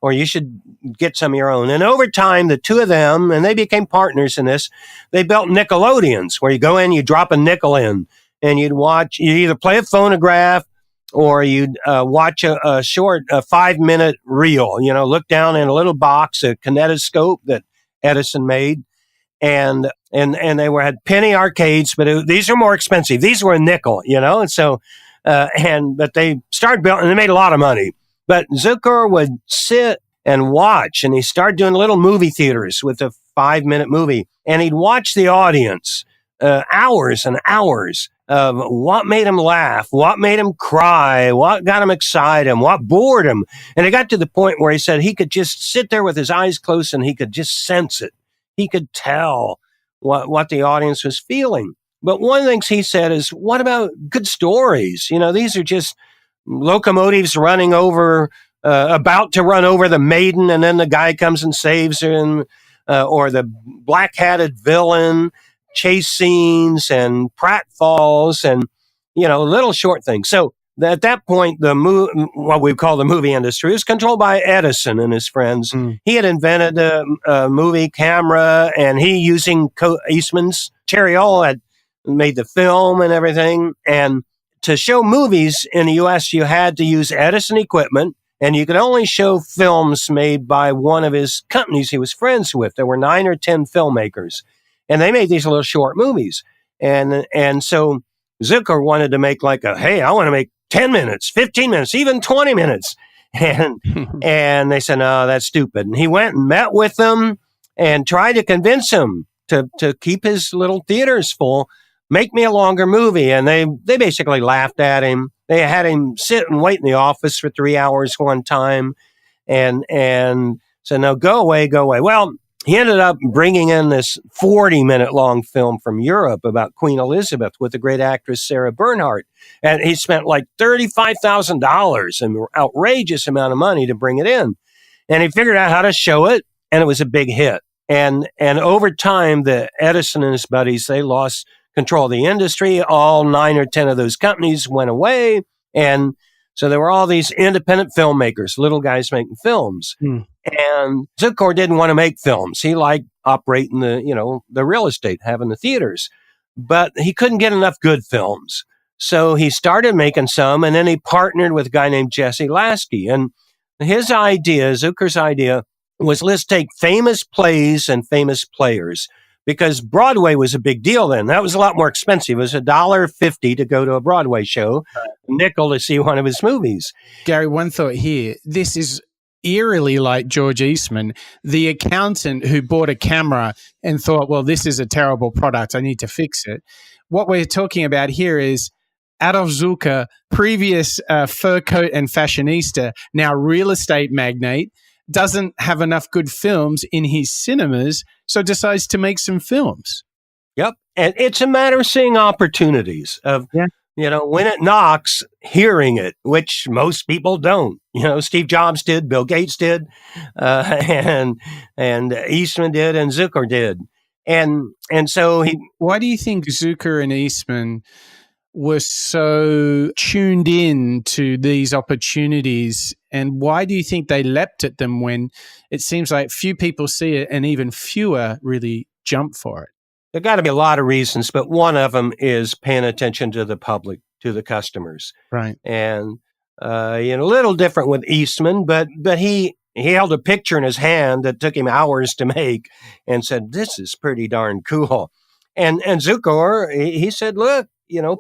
or you should get some of your own. And over time, the two of them, and they became partners in this, they built Nickelodeons, where you go in, you drop a nickel in, and you'd either play a phonograph, or you'd watch a short 5-minute reel, look down in a little box, a kinetoscope that Edison made. And they had penny arcades, but these are more expensive. These were a nickel, and so, but they started building, and they made a lot of money. But Zukor would sit and watch, and he started doing little movie theaters with a 5-minute movie, and he'd watch the audience, hours and hours of what made him laugh, what made him cry, what got him excited, what bored him. And it got to the point where he said he could just sit there with his eyes closed and he could just sense it. He could tell what the audience was feeling. But one of the things he said is, what about good stories? These are just locomotives running over, about to run over the maiden, and then the guy comes and saves her, or the black-hatted villain, chase scenes and pratfalls and, little short things. So at that point, what we call the movie industry was controlled by Edison and his friends. He had invented a movie camera, and he, using Eastman's Cherry-Oil, had made the film and everything. And to show movies in the U.S., you had to use Edison equipment, And you could only show films made by one of his companies he was friends with. There were 9 or 10 filmmakers, and they made these little short movies. And so Zukor wanted to make hey, I want to make 10 minutes, 15 minutes, even 20 minutes. And they said, no, that's stupid. And he went and met with them and tried to convince him to keep his little theaters full, make me a longer movie. And they basically laughed at him. They had him sit and wait in the office for 3 hours one time and said, no, go away, go away. Well, he ended up bringing in this 40-minute long film from Europe about Queen Elizabeth with the great actress Sarah Bernhardt. And he spent like $35,000, an outrageous amount of money to bring it in. And he figured out how to show it, and it was a big hit. And over time, the Edison and his buddies, they lost control of the industry. All 9 or 10 of those companies went away. And so there were all these independent filmmakers, little guys making films. And Zukor didn't want to make films. He liked operating the real estate, having the theaters, but he couldn't get enough good films. So he started making some, and then he partnered with a guy named Jesse Lasky. And his idea, Zukor's idea, was let's take famous plays and famous players, because Broadway was a big deal then. That was a lot more expensive. It was $1.50 to go to a Broadway show, a nickel to see one of his movies. Gary, one thought here. This is eerily like George Eastman, the accountant who bought a camera and thought, well, this is a terrible product, I need to fix it. What we're talking about here is Adolph Zukor, previous fur coat and fashionista, now real estate magnate, doesn't have enough good films in his cinemas, so decides to make some films. Yep. And it's a matter of seeing opportunities of, when it knocks, hearing it, which most people don't. Steve Jobs did, Bill Gates did, and Eastman did, and Zukor did. And so why do you think Zukor and Eastman were so tuned in to these opportunities, and why do you think they leapt at them when it seems like few people see it and even fewer really jump for it? There got to be a lot of reasons, but one of them is paying attention to the public, to the customers. Right. And, a little different with Eastman, but he held a picture in his hand that took him hours to make and said, this is pretty darn cool. And Zukor, he said, look,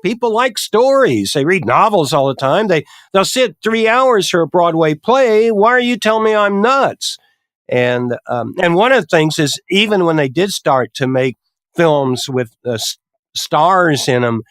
people like stories. They read novels all the time. They'll sit 3 hours for a Broadway play. Why are you telling me I'm nuts? And one of the things is, even when they did start to make films with stars in them,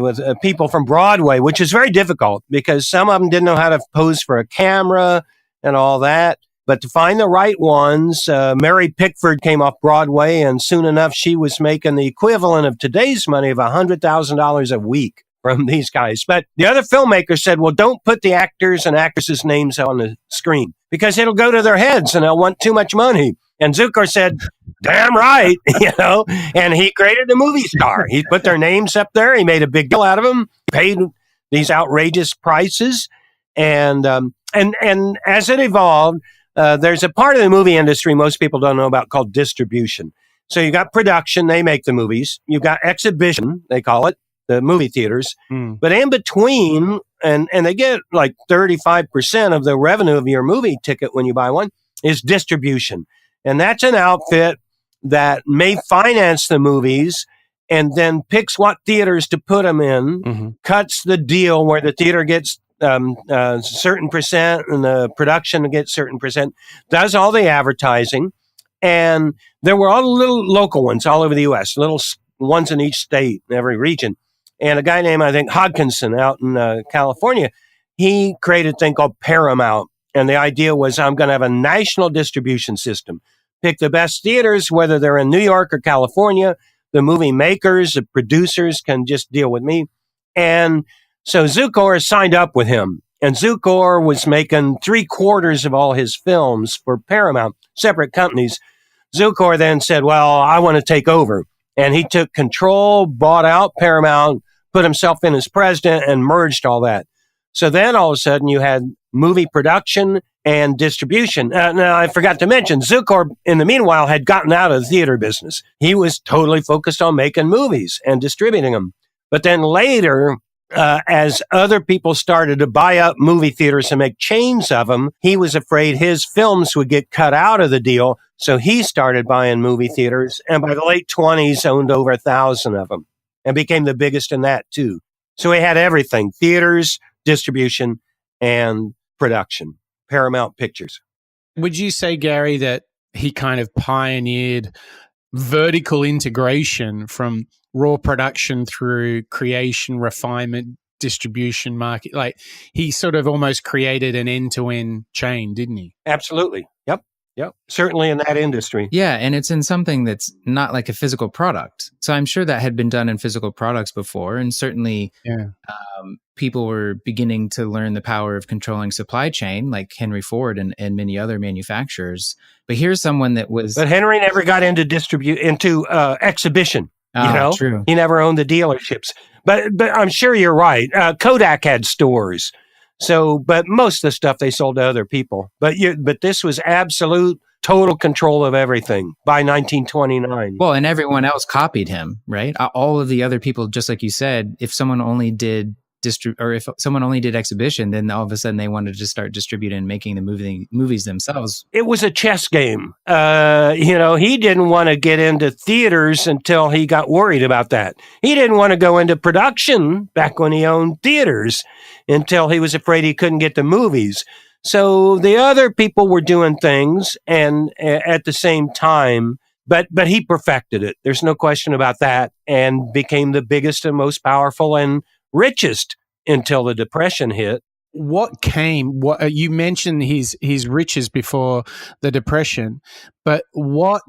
with people from Broadway, which is very difficult because some of them didn't know how to pose for a camera and all that. But to find the right ones, Mary Pickford came off Broadway, and soon enough, she was making the equivalent of today's money of $100,000 a week from these guys. But the other filmmaker said, well, don't put the actors and actresses' names on the screen because it'll go to their heads and they'll want too much money. And Zukor said, damn right, and he created a movie star. He put their names up there. He made a big deal out of them, paid these outrageous prices. And as it evolved, there's a part of the movie industry most people don't know about called distribution. So you got production, they make the movies. You've got exhibition, they call it, the movie theaters. But in between, and they get like 35% of the revenue of your movie ticket when you buy one, is distribution. And that's an outfit that may finance the movies and then picks what theaters to put them in, cuts the deal where the theater gets certain percent and the production gets certain percent, does all the advertising. And there were all the little local ones all over the U.S., little ones in each state, in every region. And a guy named, I think, Hodgkinson out in California, he created a thing called Paramount. And the idea was, I'm going to have a national distribution system. Pick the best theaters, whether they're in New York or California. The movie makers, the producers can just deal with me. And so Zukor signed up with him. And Zukor was making 3/4 of all his films for Paramount, separate companies. Zukor then said, well, I want to take over. And he took control, bought out Paramount, put himself in as president, and merged all that. So then all of a sudden you had movie production and distribution. Now, I forgot to mention, Zukor, in the meanwhile, had gotten out of the theater business. He was totally focused on making movies and distributing them. But then later, as other people started to buy up movie theaters and make chains of them, he was afraid his films would get cut out of the deal. So he started buying movie theaters, and by the late 20s owned over 1,000 of them and became the biggest in that too. So he had everything: theaters, distribution, and production. Paramount Pictures. Would you say, Gary, that he kind of pioneered vertical integration from raw production through creation, refinement, distribution, market? Like, he sort of almost created an end-to-end chain, didn't he? Absolutely. Yep. Certainly in that industry. Yeah, and it's in something that's not like a physical product. So I'm sure that had been done in physical products before, and certainly people were beginning to learn the power of controlling supply chain, like Henry Ford and many other manufacturers. But here's someone that was... But Henry never got into exhibition. True. He never owned the dealerships. But I'm sure you're right. Kodak had stores. So, but most of the stuff they sold to other people. But this was absolute total control of everything by 1929. Well, and everyone else copied him, right? All of the other people, just like you said, if someone only did if someone only did exhibition, then all of a sudden they wanted to start distributing and making the movies themselves. It was a chess game. He didn't want to get into theaters until he got worried about that. He didn't want to go into production back when he owned theaters until he was afraid he couldn't get the movies. So the other people were doing things and at the same time, but he perfected it. There's no question about that, and became the biggest and most powerful and richest until the Depression hit. What you mentioned his riches before the Depression, but what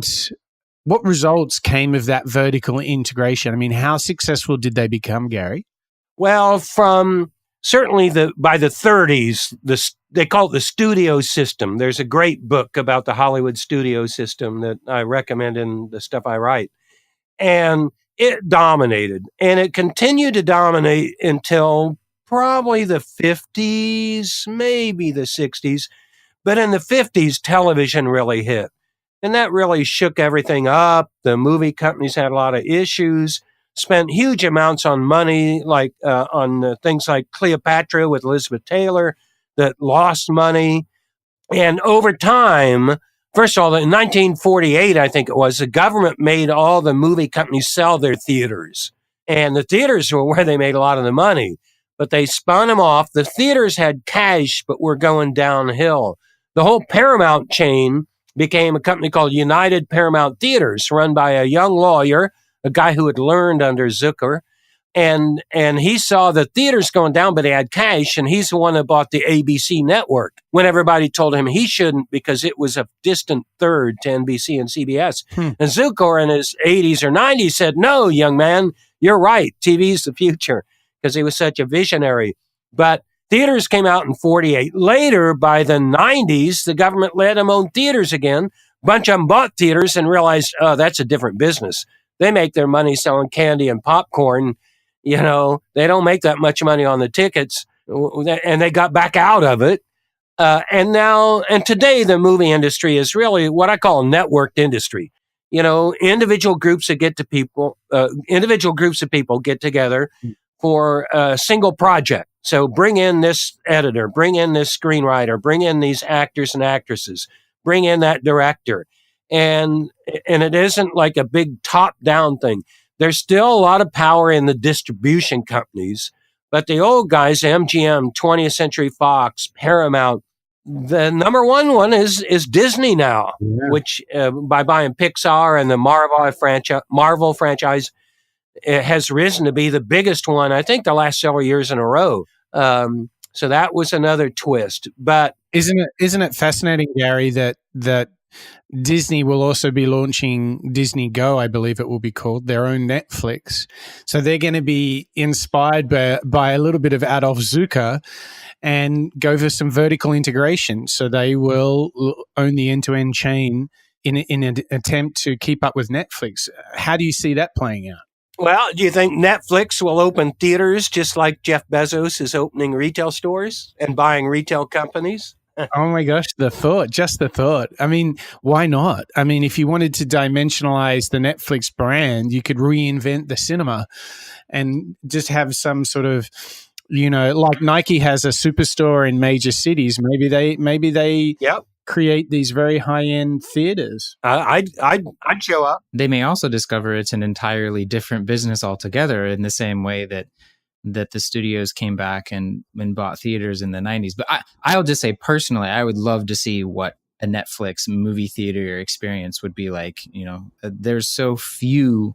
results came of that vertical integration? I mean, how successful did they become, Gary? Well, from certainly by the 30s, they call it the studio system. There's a great book about the Hollywood studio system that I recommend in the stuff I write. And it dominated, and it continued to dominate until probably the 50s, maybe the 60s. But in the 50s, television really hit, and that really shook everything up. The movie companies had a lot of issues, spent huge amounts on money, like on things like Cleopatra with Elizabeth Taylor, that lost money. And over time, first of all, in 1948, I think it was, the government made all the movie companies sell their theaters. And the theaters were where they made a lot of the money. But they spun them off. The theaters had cash, but were going downhill. The whole Paramount chain became a company called United Paramount Theaters, run by a young lawyer, a guy who had learned under Zukor. And he saw the theaters going down, but he had cash, and he's the one that bought the ABC network when everybody told him he shouldn't because it was a distant third to NBC and CBS. And Zukor in his 80s or 90s said, "No, young man, you're right. TV's the future," because he was such a visionary. But theaters came out in 48. Later, by the 90s, the government let them own theaters again. A bunch of them bought theaters and realized, oh, that's a different business. They make their money selling candy and popcorn. They don't make that much money on the tickets, and they got back out of it. And today, the movie industry is really what I call a networked industry. Individual groups of people get together for a single project. So bring in this editor, bring in this screenwriter, bring in these actors and actresses, bring in that director. And it isn't like a big top-down thing. There's still a lot of power in the distribution companies, but the old guys, MGM, 20th Century Fox, Paramount, the number one is Disney now, which by buying Pixar and the Marvel franchise, it has risen to be the biggest one, I think, the last several years in a row. So that was another twist. But isn't it fascinating, Gary, that Disney will also be launching Disney Go, I believe it will be called, their own Netflix. So they're going to be inspired by a little bit of Adolph Zukor and go for some vertical integration. So they will own the end-to-end chain in an attempt to keep up with Netflix. How do you see that playing out? Well, do you think Netflix will open theaters just like Jeff Bezos is opening retail stores and buying retail companies? Oh my gosh, just the thought. I mean, why not? I mean, if you wanted to dimensionalize the Netflix brand, you could reinvent the cinema and just have some sort of, like Nike has a superstore in major cities. Maybe they Yep. create these very high-end theaters. I'd show up. They may also discover it's an entirely different business altogether, in the same way that the studios came back and bought theaters in the 90s. But I'll just say personally, I would love to see what a Netflix movie theater experience would be like. There's so few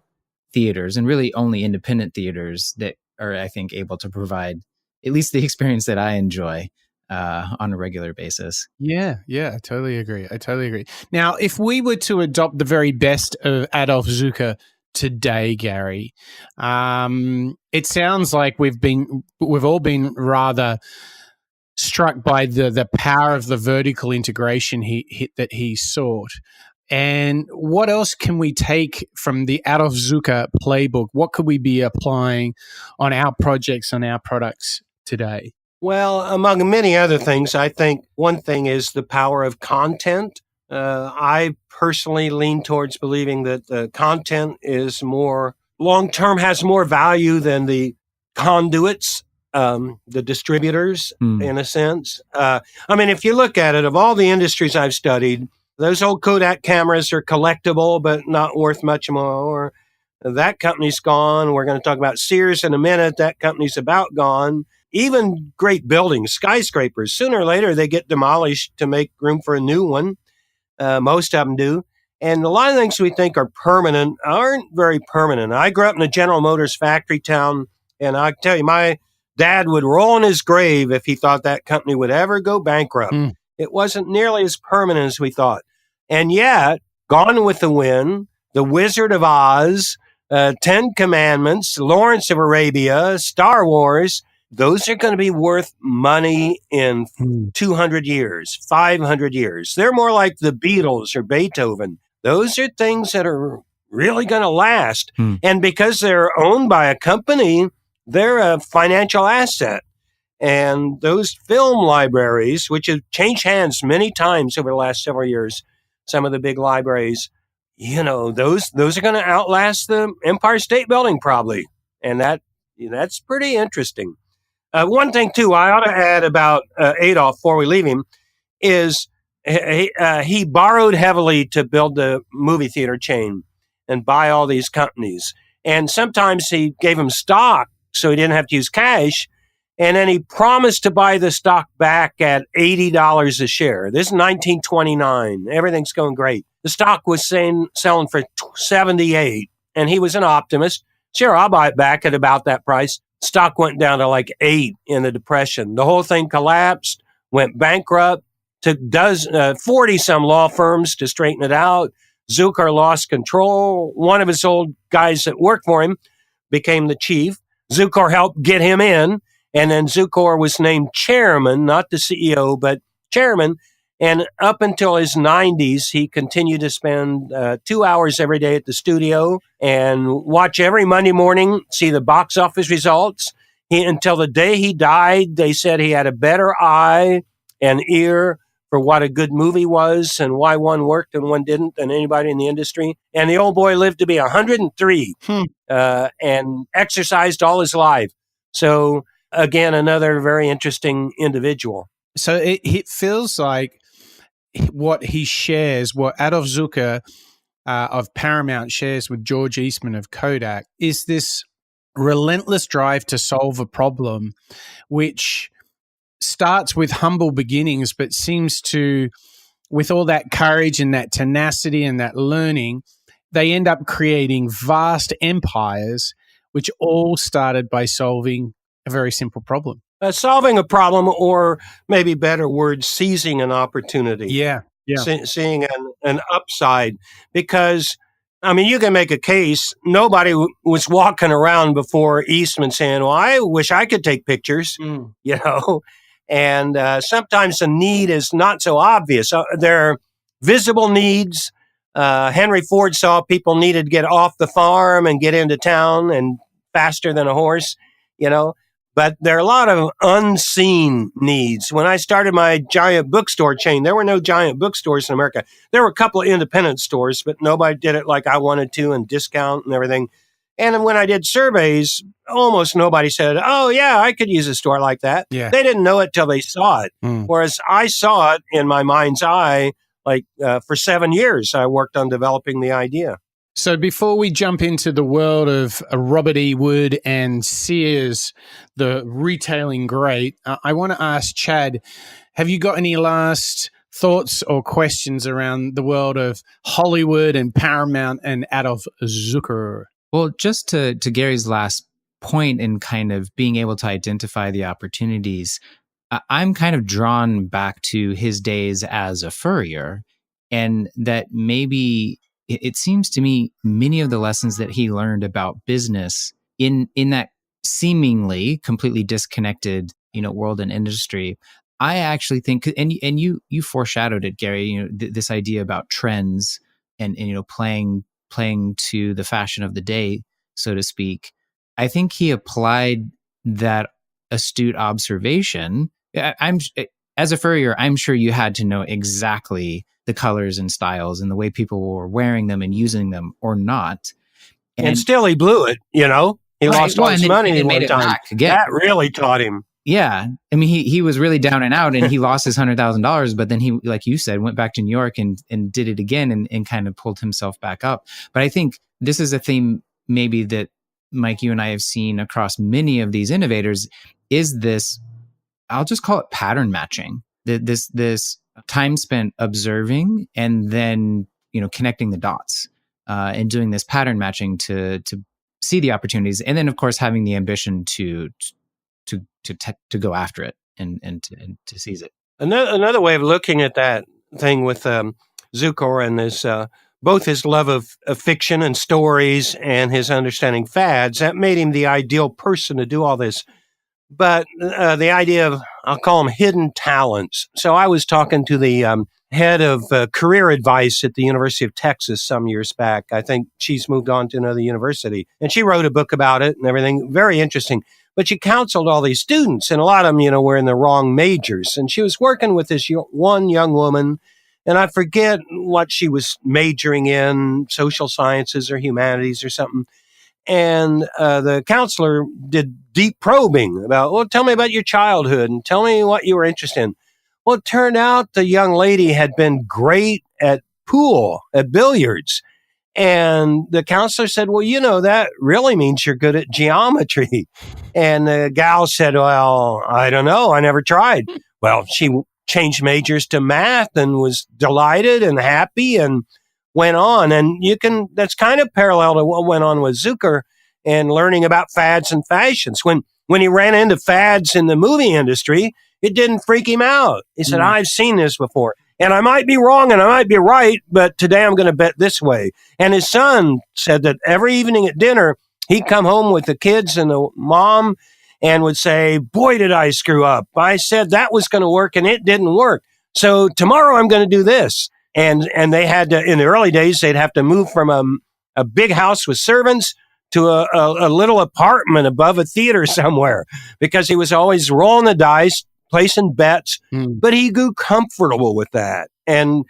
theaters, and really only independent theaters, that are, I think, able to provide at least the experience that I enjoy on a regular basis. Yeah, I totally agree. Now, if we were to adopt the very best of Adolph Zukor today, Gary, it sounds like we've all been rather struck by the power of the vertical integration that he sought. And what else can we take from the Adolph Zukor playbook? What could we be applying on our projects, on our products today? Well, among many other things, I think one thing is the power of content. I personally lean towards believing that the content is more long-term, has more value than the conduits, the distributors, in a sense. I mean, if you look at it, of all the industries I've studied, those old Kodak cameras are collectible, but not worth much more. That company's gone. We're going to talk about Sears in a minute. That company's about gone. Even great buildings, skyscrapers, sooner or later, they get demolished to make room for a new one. Most of them do. And a lot of things we think are permanent aren't very permanent. I grew up in a General Motors factory town, and I tell you, my dad would roll in his grave if he thought that company would ever go bankrupt. It wasn't nearly as permanent as we thought. And yet, Gone with the Wind, The Wizard of Oz, Ten Commandments, Lawrence of Arabia, Star Wars, those are going to be worth money in 200 years, 500 years. They're more like the Beatles or Beethoven. Those are things that are really going to last. And because they're owned by a company, they're a financial asset. And those film libraries, which have changed hands many times over the last several years, some of the big libraries, those are going to outlast the Empire State Building probably. And that's pretty interesting. One thing, too, I ought to add about Adolph before we leave him is he borrowed heavily to build the movie theater chain and buy all these companies. And sometimes he gave them stock so he didn't have to use cash. And then he promised to buy the stock back at $80 a share. This is 1929. Everything's going great. The stock was selling for $78, and he was an optimist. Sure, I'll buy it back at about that price. Stock went down to like $8 in the Depression. The whole thing collapsed, went bankrupt, took 40-some law firms to straighten it out. Zukor lost control. One of his old guys that worked for him became the chief. Zukor helped get him in. And then Zukor was named chairman, not the CEO, but chairman. And up until his 90s, he continued to spend 2 hours every day at the studio and watch every Monday morning, see the box office results. Until the day he died, they said he had a better eye and ear for what a good movie was and why one worked and one didn't than anybody in the industry. And the old boy lived to be 103 and exercised all his life. So again, another very interesting individual. So it feels like what he shares, what Adolph Zukor of Paramount shares with George Eastman of Kodak, is this relentless drive to solve a problem, which starts with humble beginnings, but seems to, with all that courage and that tenacity and that learning, they end up creating vast empires, which all started by solving a very simple problem. Solving a problem, or maybe better word, seizing an opportunity. Yeah. Seeing an upside. Because, I mean, you can make a case. Nobody was walking around before Eastman saying, well, I wish I could take pictures, And sometimes the need is not so obvious. There are visible needs. Henry Ford saw people needed to get off the farm and get into town and faster than a horse, But there are a lot of unseen needs. When I started my giant bookstore chain, there were no giant bookstores in America. There were a couple of independent stores, but nobody did it like I wanted to, and discount and everything. And when I did surveys, almost nobody said, oh, yeah, I could use a store like that. Yeah. They didn't know it till they saw it. Whereas I saw it in my mind's eye, for 7 years, I worked on developing the idea. So before we jump into the world of Robert E. Wood and Sears, the retailing great, I want to ask Chad, have you got any last thoughts or questions around the world of Hollywood and Paramount and Adolph Zukor? Well, just to Gary's last point in kind of being able to identify the opportunities, I'm kind of drawn back to his days as a furrier, and that maybe it seems to me many of the lessons that he learned about business in that seemingly completely disconnected, world and industry. I actually think, and you foreshadowed it, Gary, this idea about trends and playing to the fashion of the day, so to speak. I think he applied that astute observation. As a furrier, I'm sure you had to know exactly the colors and styles and the way people were wearing them and using them or not. And still he blew it, He lost all his money one time. That really taught him. Yeah. I mean, he was really down and out, and he lost his $100,000, but then he, like you said, went back to New York and did it again and kind of pulled himself back up. But I think this is a theme maybe that, Mike, you and I have seen across many of these innovators is this, I'll just call it pattern matching. This time spent observing and then, connecting the dots and doing this pattern matching to see the opportunities. And then, of course, having the ambition to go after it and to seize it. Another way of looking at that thing with Zukor and this, both his love of fiction and stories and his understanding fads, that made him the ideal person to do all this. But the idea of, I'll call them hidden talents. So I was talking to the head of career advice at the University of Texas some years back. I think she's moved on to another university. And she wrote a book about it and everything. Very interesting. But she counseled all these students, and a lot of them, were in the wrong majors. And she was working with this one young woman, and I forget what she was majoring in, social sciences or humanities or something. And the counselor did deep probing about, well, tell me about your childhood and tell me what you were interested in. Well, it turned out the young lady had been great at billiards. And the counselor said, well, that really means you're good at geometry. And the gal said, well, I don't know. I never tried. Well, she changed majors to math and was delighted and happy and went on. And that's kind of parallel to what went on with Zukor and learning about fads and fashions. When he ran into fads in the movie industry, it didn't freak him out. He said, I've seen this before. And I might be wrong and I might be right, but today I'm going to bet this way. And his son said that every evening at dinner, he'd come home with the kids and the mom and would say, boy, did I screw up. I said that was going to work and it didn't work. So tomorrow I'm going to do this. And they had to, in the early days, they'd have to move from a big house with servants to a little apartment above a theater somewhere because he was always rolling the dice, placing bets, but he grew comfortable with that. And,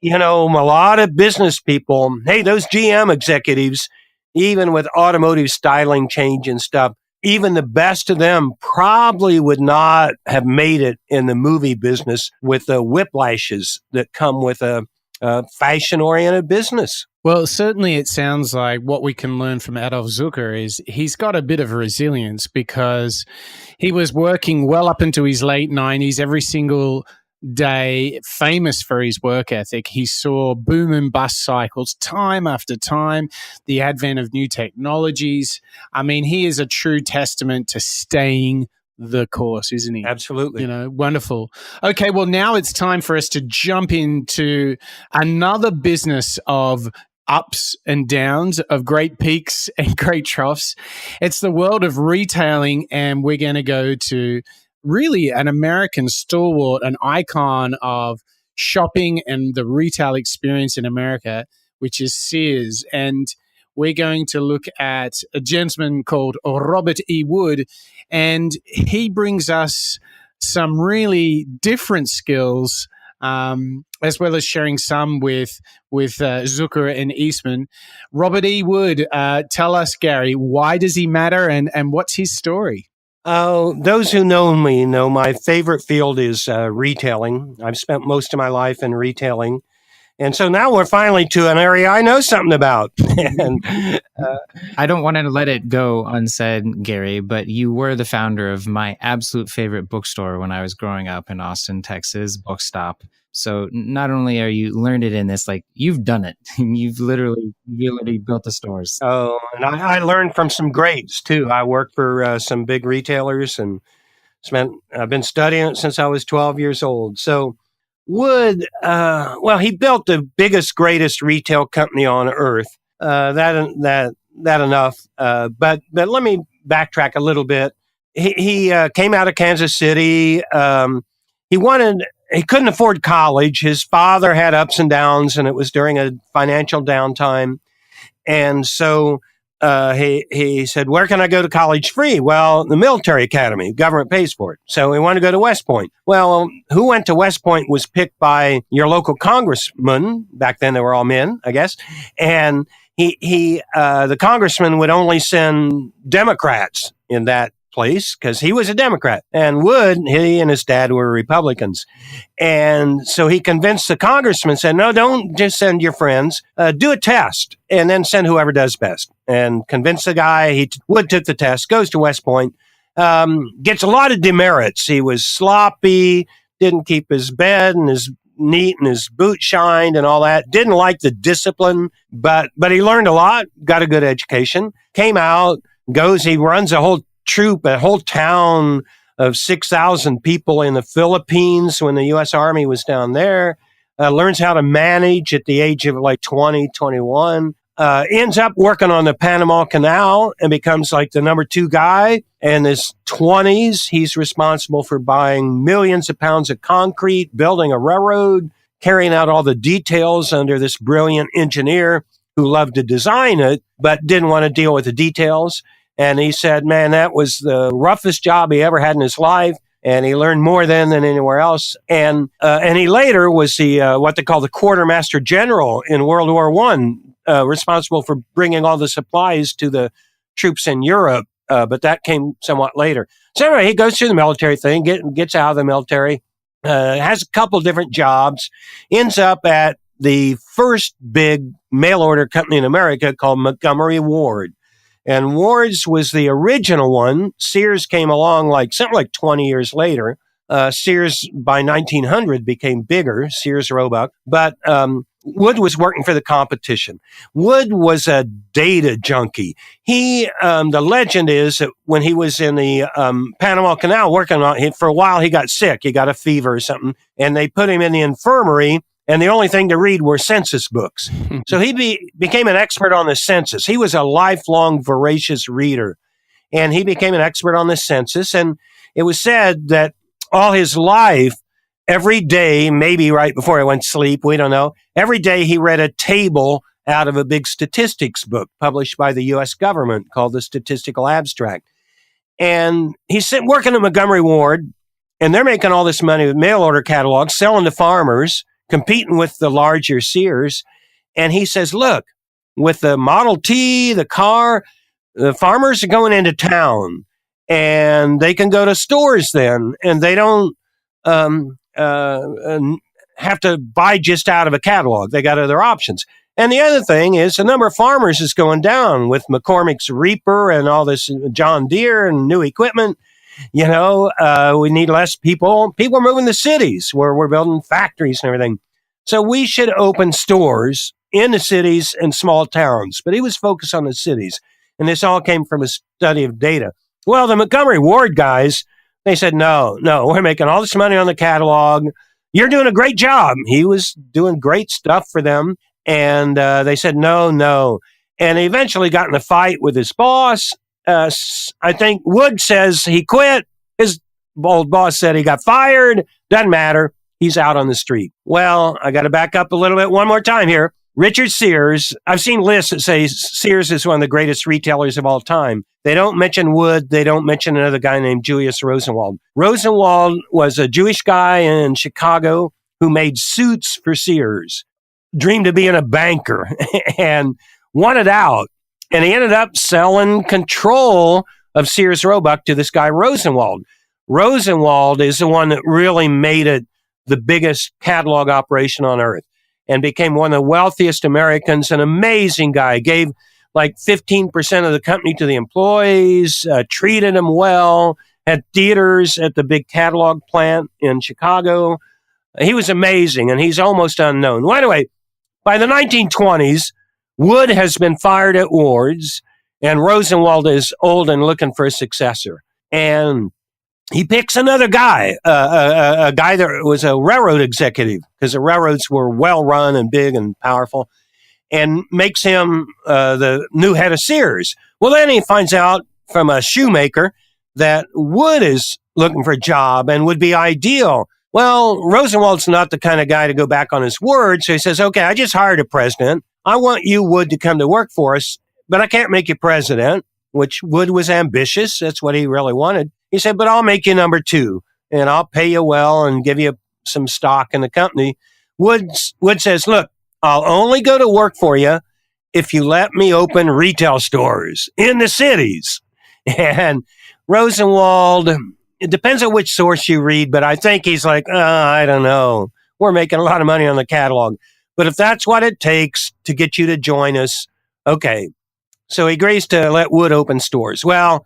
a lot of business people, hey, those GM executives, even with automotive styling change and stuff, even the best of them probably would not have made it in the movie business with the whiplashes that come with a fashion-oriented business. Well, certainly it sounds like what we can learn from Adolph Zukor is he's got a bit of resilience because he was working well up into his late 90s every single day, famous for his work ethic. He saw boom and bust cycles time after time, the advent of new technologies. I mean, he is a true testament to staying the course, isn't he? Absolutely. Wonderful. Okay, well, now it's time for us to jump into another business of ups and downs, of great peaks and great troughs. It's the world of retailing, and we're going to go to really an American stalwart, an icon of shopping and the retail experience in America, which is Sears. And we're going to look at a gentleman called Robert E. Wood, and he brings us some really different skills, as well as sharing some with Zukor and Eastman. Robert E. Wood, tell us, Gary, why does he matter, and what's his story? Those who know me know my favorite field is retailing. I've spent most of my life in retailing. And so now we're finally to an area I know something about. And I don't want to let it go unsaid, Gary, but you were the founder of my absolute favorite bookstore when I was growing up in Austin, Texas, Bookstop. So not only are you learned it in this, like you've done it. You've literally built the stores. Oh, and I learned from some greats too. I worked for some big retailers and I've been studying it since I was 12 years old. So Wood, he built the biggest, greatest retail company on earth. That enough. But let me backtrack a little bit. He came out of Kansas City. He couldn't afford college. His father had ups and downs, and it was during a financial downtime. And so he said, where can I go to college free? Well, the military academy, government pays for it. So he wanted to go to West Point. Well, who went to West Point was picked by your local congressman. Back then they were all men, I guess. And the congressman would only send Democrats in that place because he was a Democrat. And Wood, he and his dad were Republicans. And so he convinced the congressman, said, no, don't just send your friends. Do a test and then send whoever does best. And convinced the guy. Wood took the test, goes to West Point, gets a lot of demerits. He was sloppy, didn't keep his bed and his neat and his boots shined and all that. Didn't like the discipline, but he learned a lot, got a good education, came out, he runs a whole troop, a whole town of 6,000 people in the Philippines when the U.S. Army was down there, learns how to manage at the age of like 20, 21, ends up working on the Panama Canal and becomes like the number 2 guy. In his 20s, he's responsible for buying millions of pounds of concrete, building a railroad, carrying out all the details under this brilliant engineer who loved to design it, but didn't want to deal with the details. And he said, man, that was the roughest job he ever had in his life. And he learned more then than anywhere else. And he later was what they call the quartermaster general in World War I, responsible for bringing all the supplies to the troops in Europe. But that came somewhat later. So anyway, he goes through the military thing, gets out of the military, has a couple different jobs, ends up at the first big mail order company in America called Montgomery Ward. And Ward's was the original one. Sears came along something like 20 years later. Sears by 1900 became bigger, Sears Roebuck. But Wood was working for the competition. Wood was a data junkie. The legend is that when he was in the Panama Canal working on it, for a while he got sick. He got a fever or something. And they put him in the infirmary. And the only thing to read were census books. So he became an expert on the census. He was a lifelong voracious reader. And he became an expert on the census. And it was said that all his life, every day, maybe right before he went to sleep, we don't know, every day he read a table out of a big statistics book published by the U.S. government called the Statistical Abstract. And he's working at Montgomery Ward, and they're making all this money with mail order catalogs, selling to farmers, competing with the larger Sears. And he says, look, with the Model T, the car, the farmers are going into town and they can go to stores then, and they don't have to buy just out of a catalog. They got other options. And the other thing is the number of farmers is going down with McCormick's Reaper and all this John Deere and new equipment. We need less people. People are moving to cities where we're building factories and everything. So we should open stores in the cities and small towns. But he was focused on the cities. And this all came from a study of data. Well, the Montgomery Ward guys, they said, no, we're making all this money on the catalog. You're doing a great job. He was doing great stuff for them. And they said, no. And he eventually got in a fight with his boss. I think Wood says he quit. His old boss said he got fired. Doesn't matter. He's out on the street. Well, I got to back up a little bit one more time here. Richard Sears, I've seen lists that say Sears is one of the greatest retailers of all time. They don't mention Wood. They don't mention another guy named Julius Rosenwald. Rosenwald was a Jewish guy in Chicago who made suits for Sears, dreamed of being a banker and wanted out. And he ended up selling control of Sears Roebuck to this guy, Rosenwald. Rosenwald is the one that really made it the biggest catalog operation on earth and became one of the wealthiest Americans, an amazing guy, gave like 15% of the company to the employees, treated them well, had theaters at the big catalog plant in Chicago. He was amazing, and he's almost unknown. Well, anyway, by the 1920s, Wood has been fired at Ward's, and Rosenwald is old and looking for a successor. And he picks another guy, a guy that was a railroad executive, because the railroads were well run and big and powerful, and makes him the new head of Sears. Well, then he finds out from a shoemaker that Wood is looking for a job and would be ideal. Well, Rosenwald's not the kind of guy to go back on his word, so he says, okay, I just hired a president. I want you, Wood, to come to work for us, but I can't make you president, which Wood was ambitious. That's what he really wanted. He said, but I'll make you number 2, and I'll pay you well and give you some stock in the company. Wood says, look, I'll only go to work for you if you let me open retail stores in the cities. And Rosenwald, it depends on which source you read, but I think he's like, I don't know. We're making a lot of money on the catalog. But if that's what it takes to get you to join us, okay. So he agrees to let Wood open stores. Well,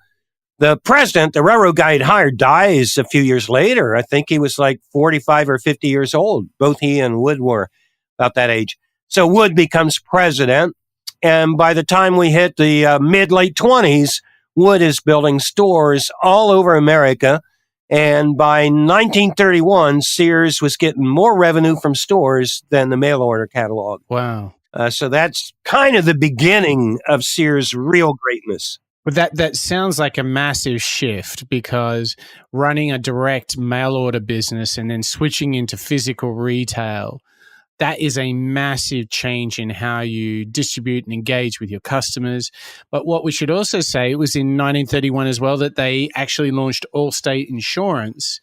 the president, the railroad guy he'd hired, dies a few years later. I think he was like 45 or 50 years old. Both he and Wood were about that age. So Wood becomes president. And by the time we hit the mid-late 20s, Wood is building stores all over America. And by 1931, Sears was getting more revenue from stores than the mail order catalog. Wow. So that's kind of the beginning of Sears' real greatness. But that sounds like a massive shift, because running a direct mail order business and then switching into physical retail, that is a massive change in how you distribute and engage with your customers. But what we should also say, it was in 1931 as well that they actually launched Allstate Insurance.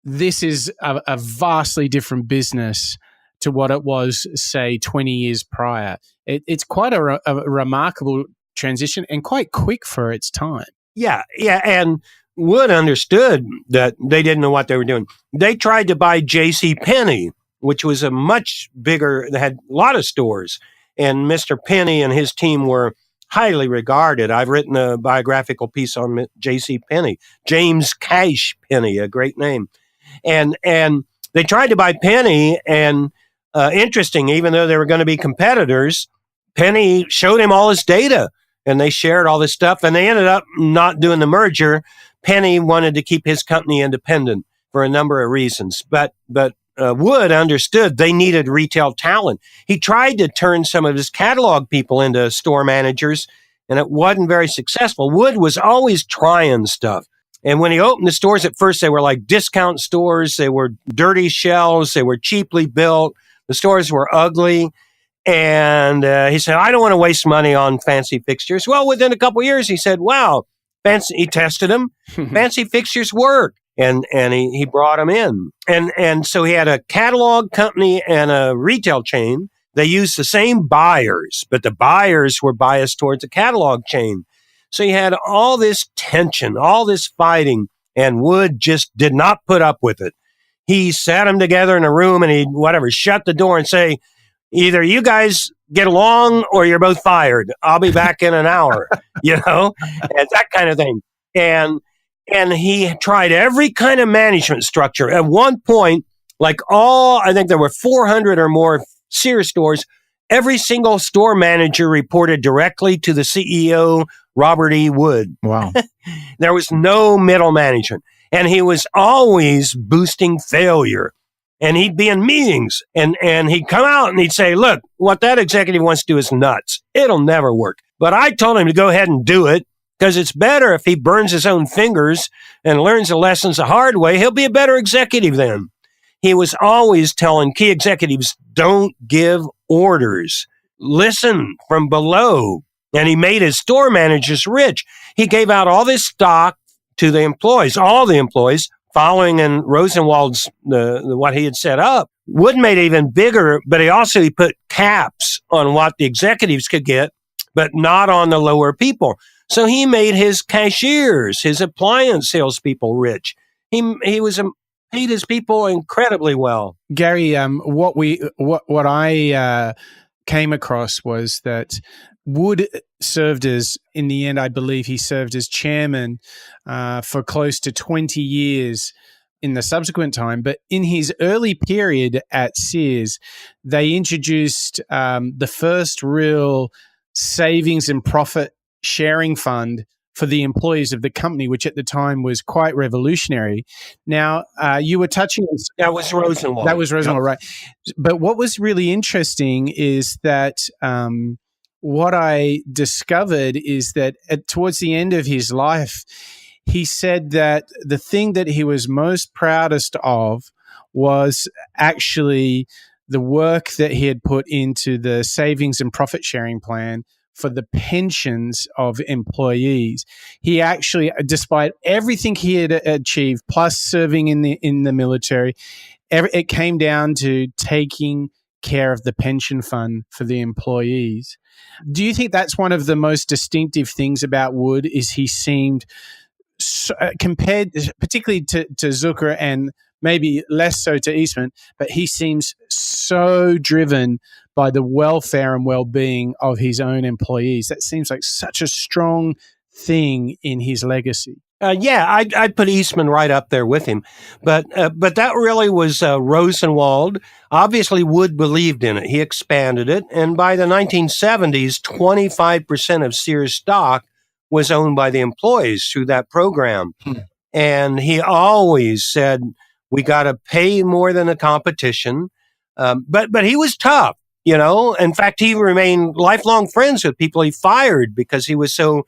This is a vastly different business to what it was, say, 20 years prior. It's quite a remarkable transition and quite quick for its time. Yeah. And Wood understood that they didn't know what they were doing. They tried to buy J.C. Penney, which was a much bigger, they had a lot of stores. And Mr. Penney and his team were highly regarded. I've written a biographical piece on J.C. Penney, James Cash Penney, a great name. And they tried to buy Penney, and interesting, even though they were going to be competitors, Penney showed him all his data, and they shared all this stuff, and they ended up not doing the merger. Penney wanted to keep his company independent for a number of reasons, but Wood understood they needed retail talent. He tried to turn some of his catalog people into store managers, and it wasn't very successful. Wood was always trying stuff. And when he opened the stores at first, they were like discount stores. They were dirty shelves. They were cheaply built. The stores were ugly. And he said, I don't want to waste money on fancy fixtures. Well, within a couple of years, he said, wow, he tested them. Fancy fixtures work. And he brought them in. And so he had a catalog company and a retail chain. They used the same buyers, but the buyers were biased towards a catalog chain. So you had all this tension, all this fighting, and Wood just did not put up with it. He sat them together in a room and he'd shut the door and say, either you guys get along or you're both fired. I'll be back in an hour, and that kind of thing. And he tried every kind of management structure. At one point, I think there were 400 or more Sears stores. Every single store manager reported directly to the CEO, Robert E. Wood. Wow. There was no middle management. And he was always boosting failure. And he'd be in meetings and he'd come out and he'd say, look, what that executive wants to do is nuts. It'll never work. But I told him to go ahead and do it because it's better if he burns his own fingers and learns the lessons the hard way. He'll be a better executive then. He was always telling key executives, don't give orders. listen from below, and he made his store managers rich. He gave out all this stock to the employees, all the employees, following in Rosenwald's what he had set up. Wood made it even bigger, but he put caps on what the executives could get, but not on the lower people. So he made his cashiers, his appliance salespeople rich. He paid his people incredibly well. Gary, what I came across was that Wood served as, in the end, I believe he served as chairman for close to 20 years in the subsequent time. But in his early period at Sears, they introduced the first real savings and profit sharing fund for the employees of the company, which at the time was quite revolutionary. Now, you were touching on... That was Rosenwald. That was Rosenwald, yep. Right. But what was really interesting is that what I discovered is that towards the end of his life, he said that the thing that he was most proudest of was actually the work that he had put into the savings and profit sharing plan for the pensions of employees. He actually, despite everything he had achieved, plus serving in the military, it came down to taking care of the pension fund for the employees. Do you think that's one of the most distinctive things about Wood? Is he seemed, compared particularly to Zukor and maybe less so to Eastman, but he seems so driven by the welfare and well-being of his own employees. That seems like such a strong thing in his legacy. I'd put Eastman right up there with him. But that really was Rosenwald. Obviously, Wood believed in it. He expanded it. And by the 1970s, 25% of Sears stock was owned by the employees through that program. And he always said, we got to pay more than the competition. But he was tough, you know. In fact, he remained lifelong friends with people he fired because he was so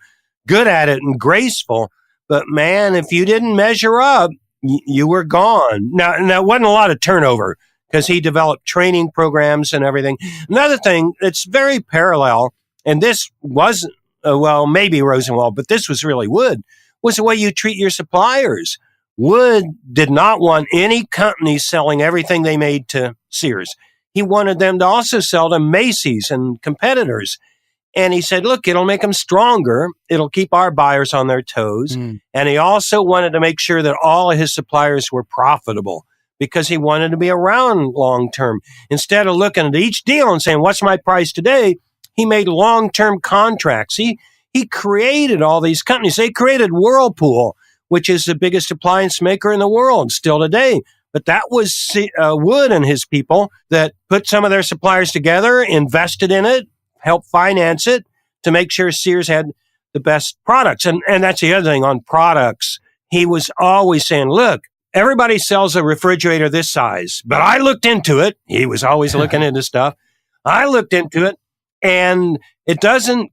good at it and graceful. But man, if you didn't measure up, you were gone. Now, it wasn't a lot of turnover because he developed training programs and everything. Another thing that's very parallel, and this wasn't, maybe Rosenwald, but this was really Wood, was the way you treat your suppliers. Wood did not want any company selling everything they made to Sears. He wanted them to also sell to Macy's and competitors. And he said, look, it'll make them stronger. It'll keep our buyers on their toes. And he also wanted to make sure that all of his suppliers were profitable because he wanted to be around long term. Instead of looking at each deal and saying, what's my price today? He made long-term contracts. He created all these companies. They created Whirlpool, which is the biggest appliance maker in the world still today. But that was Wood and his people that put some of their suppliers together, invested in it, helped finance it to make sure Sears had the best products. And that's the other thing on products. He was always saying, look, everybody sells a refrigerator this size, but I looked into it. He was always looking into stuff. I looked into it, and it doesn't,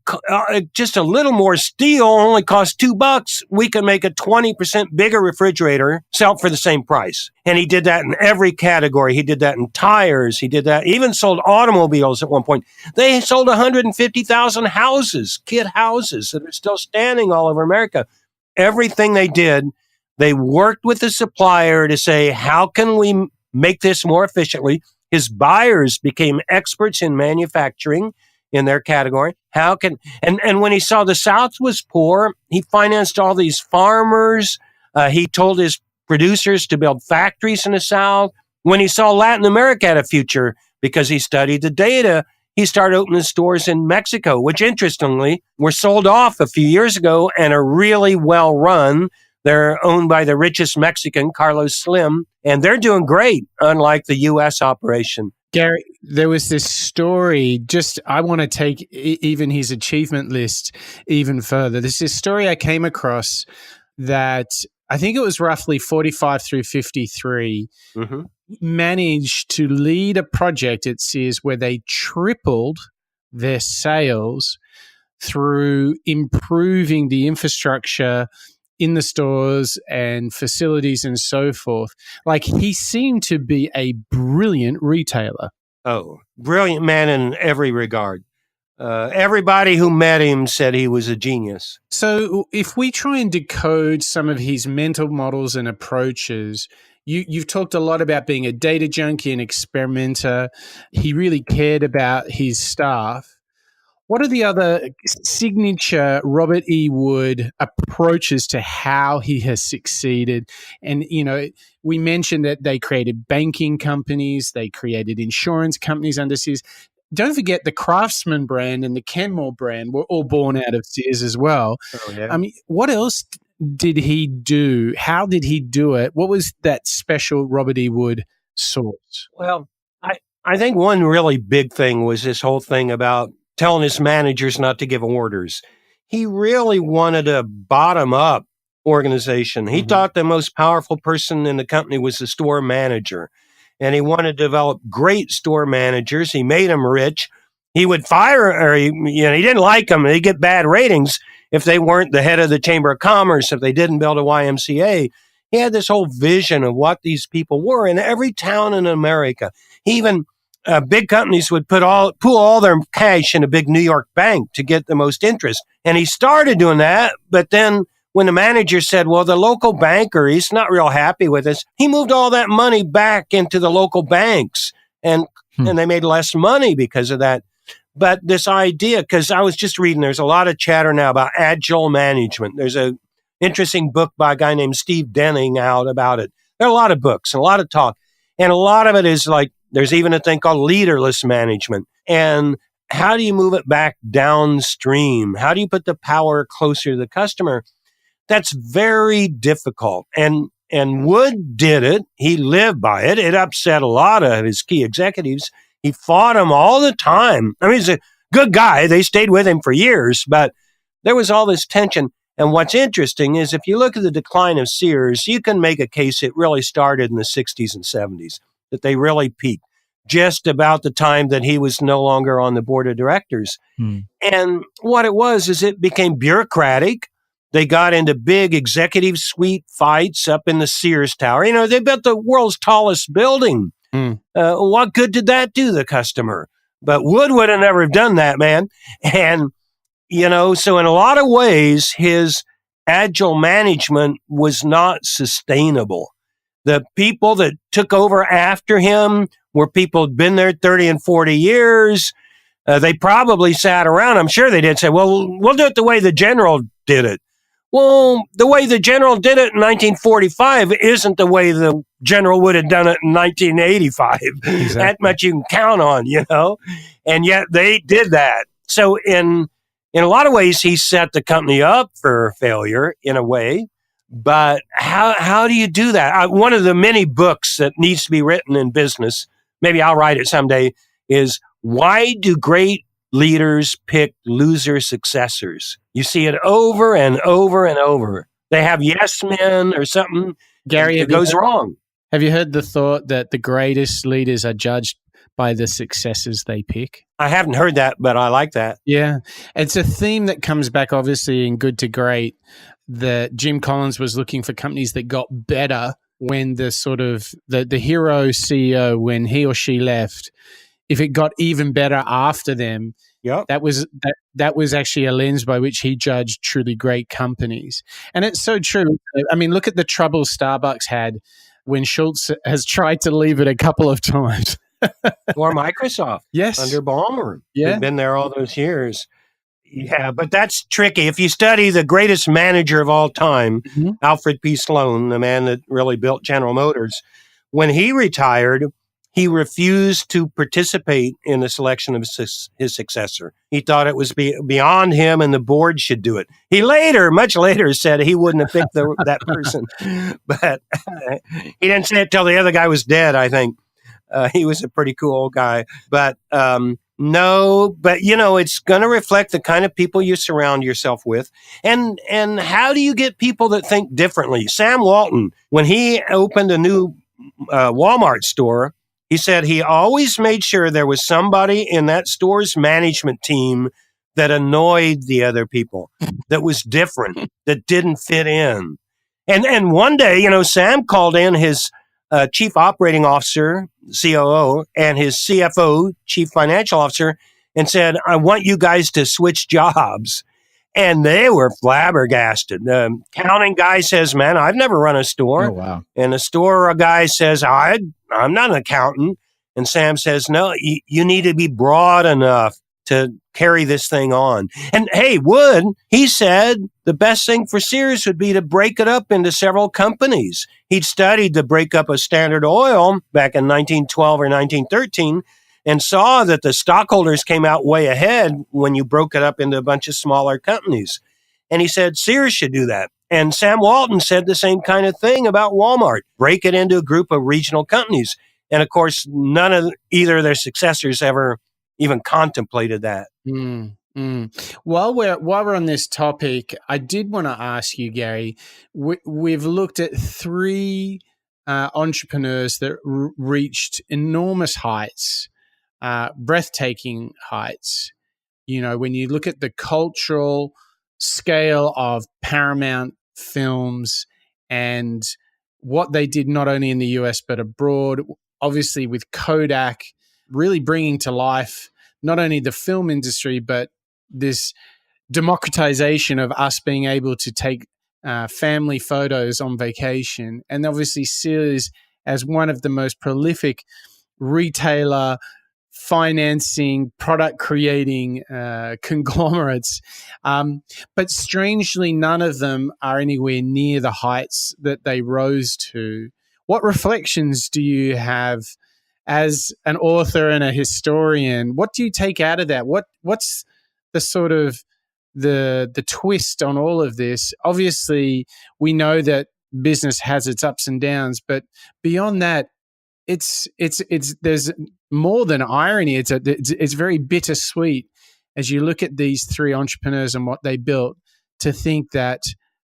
just a little more steel only costs $2. We can make a 20% bigger refrigerator, sell for the same price. And he did that in every category. He did that in tires. He did that, even sold automobiles at one point. They sold 150,000 houses, kid houses that are still standing all over America. Everything they did, they worked with the supplier to say, how can we make this more efficiently? His buyers became experts in manufacturing in their category. And when he saw the South was poor, he financed all these farmers. He told his producers to build factories in the South. When he saw Latin America had a future, because he studied the data, he started opening stores in Mexico, which interestingly were sold off a few years ago and are really well run. They're owned by the richest Mexican, Carlos Slim, and they're doing great, unlike the U.S. operation. Gary, there was this story, I want to take even his achievement list even further. There's this story I came across that I think it was roughly 45 through 53, managed to lead a project at Sears where they tripled their sales through improving the infrastructure in the stores and facilities and so forth. Like, he seemed to be a brilliant retailer. Oh, brilliant man in every regard. Everybody who met him said he was a genius. So, if we try and decode some of his mental models and approaches, you've talked a lot about being a data junkie and experimenter. He really cared about his staff. What are the other signature Robert E. Wood approaches to how he has succeeded? And, we mentioned that they created banking companies, they created insurance companies under Sears. Don't forget the Craftsman brand and the Kenmore brand were all born out of Sears as well. Oh, yeah. I mean, what else did he do? How did he do it? What was that special Robert E. Wood source? Well, I think one really big thing was this whole thing about telling his managers not to give orders. He really wanted a bottom-up organization. He thought the most powerful person in the company was the store manager. And he wanted to develop great store managers. He made them rich. He would fire, or he didn't like them. They'd get bad ratings if they weren't the head of the Chamber of Commerce, if they didn't build a YMCA. He had this whole vision of what these people were in every town in America. Even big companies would pool all their cash in a big New York bank to get the most interest. And he started doing that, but then when the manager said, well, the local banker, he's not real happy with us, he moved all that money back into the local banks, and they made less money because of that. But this idea, because I was just reading, there's a lot of chatter now about agile management. There's a interesting book by a guy named Steve Denning out about it. There are a lot of books and a lot of talk. And a lot of it is like, there's even a thing called leaderless management. And how do you move it back downstream? How do you put the power closer to the customer? That's very difficult. And Wood did it. He lived by it. It upset a lot of his key executives. He fought them all the time. I mean, he's a good guy. They stayed with him for years, but there was all this tension. And what's interesting is if you look at the decline of Sears, you can make a case it really started in the 60s and 70s, that they really peaked just about the time that he was no longer on the board of directors. And what it was is it became bureaucratic. They got into big executive suite fights up in the Sears Tower. They built the world's tallest building. What good did that do the customer? But Wood would have never done that, man. And, so in a lot of ways, his agile management was not sustainable. The people that took over after him were people who'd been there 30 and 40 years. They probably sat around. I'm sure they did say, well, we'll do it the way the general did it. Well, the way the general did it in 1945 isn't the way the general would have done it in 1985. Exactly. That much you can count on, and yet they did that. So in a lot of ways, he set the company up for failure in a way. But how do you do that? One of the many books that needs to be written in business, maybe I'll write it someday, is Why Do Great Leaders Pick Loser Successors? You see it over and over and over. They have yes men or something. Gary, it goes wrong. Have you heard the thought that the greatest leaders are judged by the successors they pick? I haven't heard that, but I like that. Yeah. It's a theme that comes back, obviously, in Good to Great, that Jim Collins was looking for companies that got better when the sort of the hero CEO, when he or she left, if it got even better after them, that was actually a lens by which he judged truly great companies. And it's so true. I mean, look at the trouble Starbucks had when Schultz has tried to leave it a couple of times. Or Microsoft. Yes. Under Ballmer. Yeah. They've been there all those years. Yeah, but that's tricky. If you study the greatest manager of all time, Alfred P. Sloan, the man that really built General Motors, when he retired, he refused to participate in the selection of his successor. He thought it was beyond him and the board should do it. He much later, said he wouldn't have picked that person. But he didn't say it till the other guy was dead, I think. He was a pretty cool old guy. But no, but it's going to reflect the kind of people you surround yourself with. And how do you get people that think differently? Sam Walton, when he opened a new Walmart store, he said he always made sure there was somebody in that store's management team that annoyed the other people, that was different, that didn't fit in. And one day, Sam called in his chief operating officer, COO, and his CFO, chief financial officer, and said, I want you guys to switch jobs. And they were flabbergasted. The accounting guy says, man, I've never run a store. Oh, wow. And the store guy says, I'm not an accountant. And Sam says, no, you need to be broad enough to carry this thing on. And hey, he said the best thing for Sears would be to break it up into several companies. He'd studied the breakup of Standard Oil back in 1912 or 1913 and saw that the stockholders came out way ahead when you broke it up into a bunch of smaller companies. And he said Sears should do that. And Sam Walton said the same kind of thing about Walmart. Break it into a group of regional companies. And of course, none of either of their successors ever even contemplated that. While we're on this topic, I did want to ask you, Gary. We've looked at three entrepreneurs that reached enormous heights, breathtaking heights. You know, when you look at the cultural scale of Paramount Films and what they did not only in the US but abroad, obviously with Kodak really bringing to life not only the film industry but this democratization of us being able to take family photos on vacation, and obviously Sears as one of the most prolific retailer, financing, product creating conglomerates. But strangely, none of them are anywhere near the heights that they rose to. What reflections do you have as an author and a historian? What do you take out of that? What's the sort of the twist on all of this? Obviously, we know that business has its ups and downs, but beyond that, it's there's more than irony. It's very bittersweet as you look at these three entrepreneurs and what they built, to think that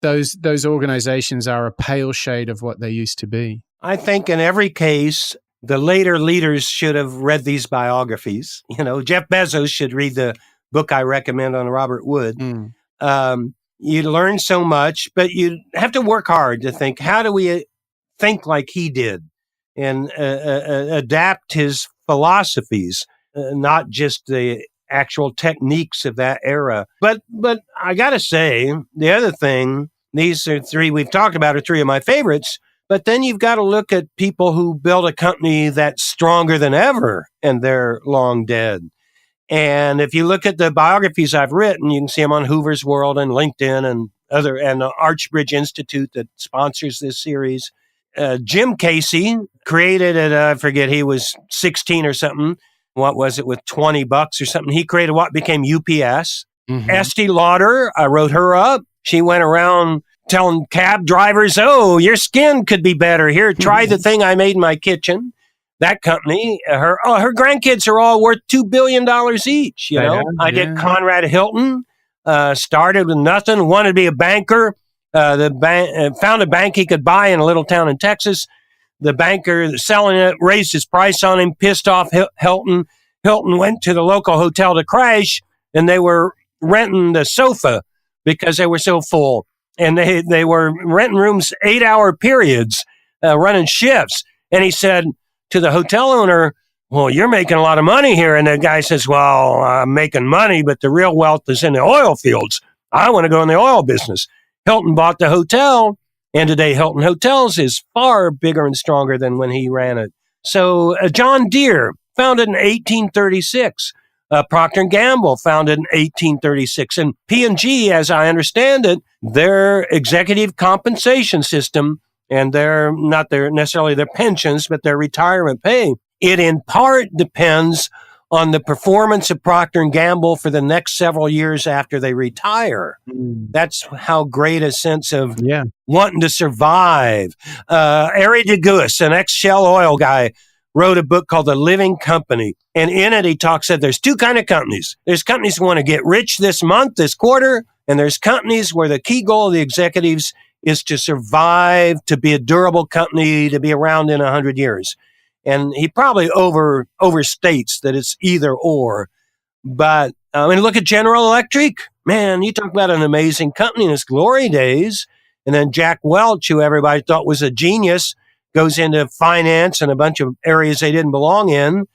those organizations are a pale shade of what they used to be. I think in every case, the later leaders should have read these biographies. You know, Jeff Bezos should read the book I recommend on Robert Wood. You learn so much, but you have to work hard to think, how do we think like he did and adapt his philosophies, not just the actual techniques of that era. But I got to say, the other thing, these are three we've talked about are three of my favorites. But then you've got to look at people who built a company that's stronger than ever, and they're long dead. And if you look at the biographies I've written, you can see them on Hoover's World and LinkedIn and the Archbridge Institute that sponsors this series. Jim Casey created it, I forget, he was 16 or something. What was it, with $20 or something? He created what became UPS. Estee Lauder, I wrote her up. She went around telling cab drivers, oh, your skin could be better. Here, try the thing I made in my kitchen. That company, her grandkids are all worth $2 billion each. You know, I did Conrad Hilton, started with nothing, wanted to be a banker. Found a bank he could buy in a little town in Texas. The banker selling it raised his price on him, pissed off Hilton. Hilton went to the local hotel to crash, and they were renting the sofa because they were so full. And they were renting rooms 8-hour periods, running shifts. And he said to the hotel owner, well, you're making a lot of money here. And the guy says, well, I'm making money, but the real wealth is in the oil fields. I want to go in the oil business. Hilton bought the hotel, and today Hilton Hotels is far bigger and stronger than when he ran it. So John Deere, founded in 1836. Procter Gamble, founded in 1836. And P&G, as I understand it, their executive compensation system, and they're not necessarily their pensions, but their retirement pay, it in part depends on the performance of Procter & Gamble for the next several years after they retire. That's how great a sense of wanting to survive. Arie de Geus, an ex-Shell oil guy, wrote a book called The Living Company. And in it, he said there's two kind of companies. There's companies who want to get rich this month, this quarter, and there's companies where the key goal of the executives is to survive, to be a durable company, to be around in 100 years. And he probably overstates that it's either or. But and look at General Electric. Man, you talk about an amazing company in its glory days. And then Jack Welch, who everybody thought was a genius, goes into finance and a bunch of areas they didn't belong in.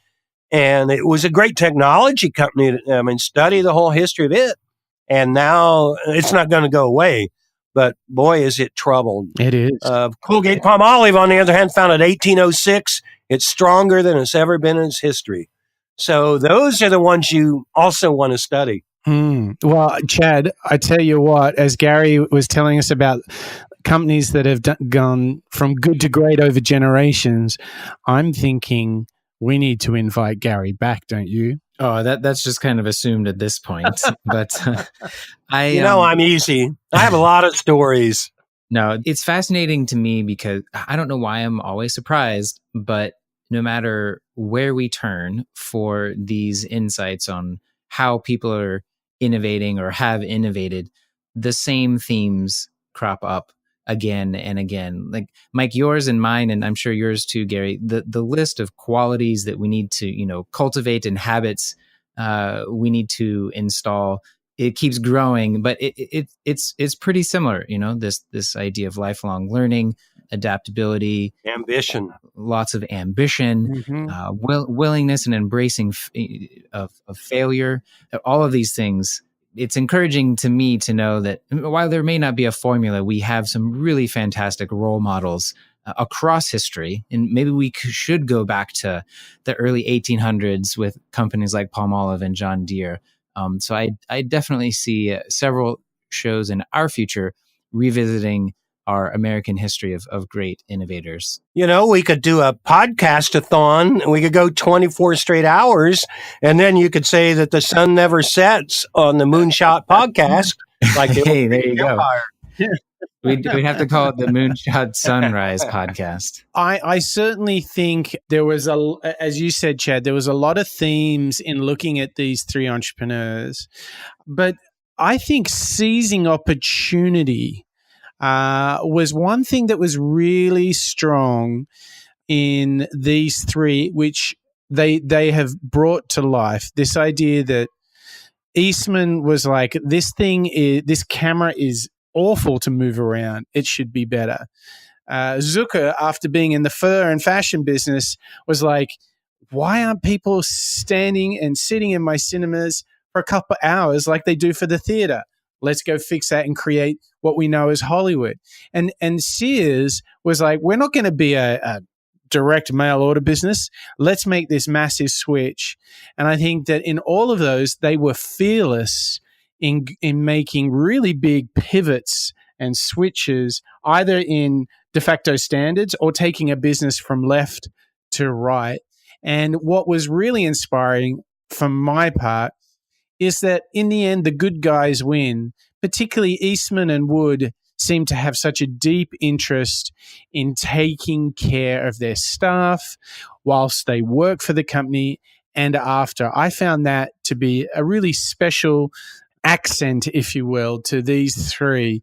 And it was a great technology company. I mean, study the whole history of it. And now it's not going to go away. But boy, is it troubled. It is. Colgate-Palmolive, on the other hand, founded 1806. It's stronger than it's ever been in its history. So those are the ones you also want to study. Well, Chad, I tell you what, as Gary was telling us about companies that have gone from good to great over generations, I'm thinking we need to invite Gary back, don't you? Oh, that's just kind of assumed at this point. But I'm easy. I have a lot of stories. No, it's fascinating to me because I don't know why I'm always surprised, but no matter where we turn for these insights on how people are innovating or have innovated, the same themes crop up again and again. Like Mike, yours and mine, and I'm sure yours too, Gary, the list of qualities that we need to, cultivate and habits we need to install, it keeps growing, but it's pretty similar, this idea of lifelong learning, adaptability, ambition, lots of ambition, willingness and embracing of failure, all of these things. It's encouraging to me to know that while there may not be a formula, we have some really fantastic role models across history. And maybe we should go back to the early 1800s with companies like Palmolive and John Deere. So I definitely see several shows in our future revisiting our American history of great innovators. We could do a podcast-a-thon, and we could go 24 straight hours, and then you could say that the sun never sets on the Moonshot podcast. Like hey, there you Empire. Go. We'd have to call it the Moonshot Sunrise podcast. I certainly think there was, as you said, Chad, there was a lot of themes in looking at these three entrepreneurs. But I think seizing opportunity was one thing that was really strong in these three, which they have brought to life. This idea that Eastman was like, this camera is awful to move around. It should be better. Zukor, after being in the fur and fashion business, was like, why aren't people standing and sitting in my cinemas for a couple of hours like they do for the theater? Let's go fix that and create what we know as Hollywood. And Sears was like, we're not going to be a direct mail order business. Let's make this massive switch. And I think that in all of those, they were fearless in making really big pivots and switches, either in de facto standards or taking a business from left to right. And what was really inspiring from my part is that in the end, the good guys win. Particularly Eastman and Wood seem to have such a deep interest in taking care of their staff whilst they work for the company and after. I found that to be a really special accent, if you will, to these three.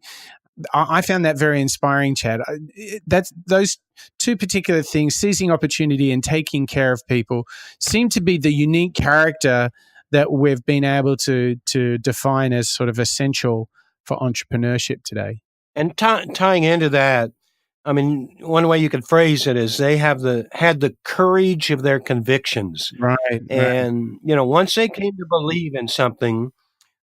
I found that very inspiring, Chad. That's those two particular things, seizing opportunity and taking care of people, seem to be the unique character that we've been able to define as sort of essential for entrepreneurship today. And tying into that, I mean, one way you could phrase it is they had the courage of their convictions. Right. And, once they came to believe in something,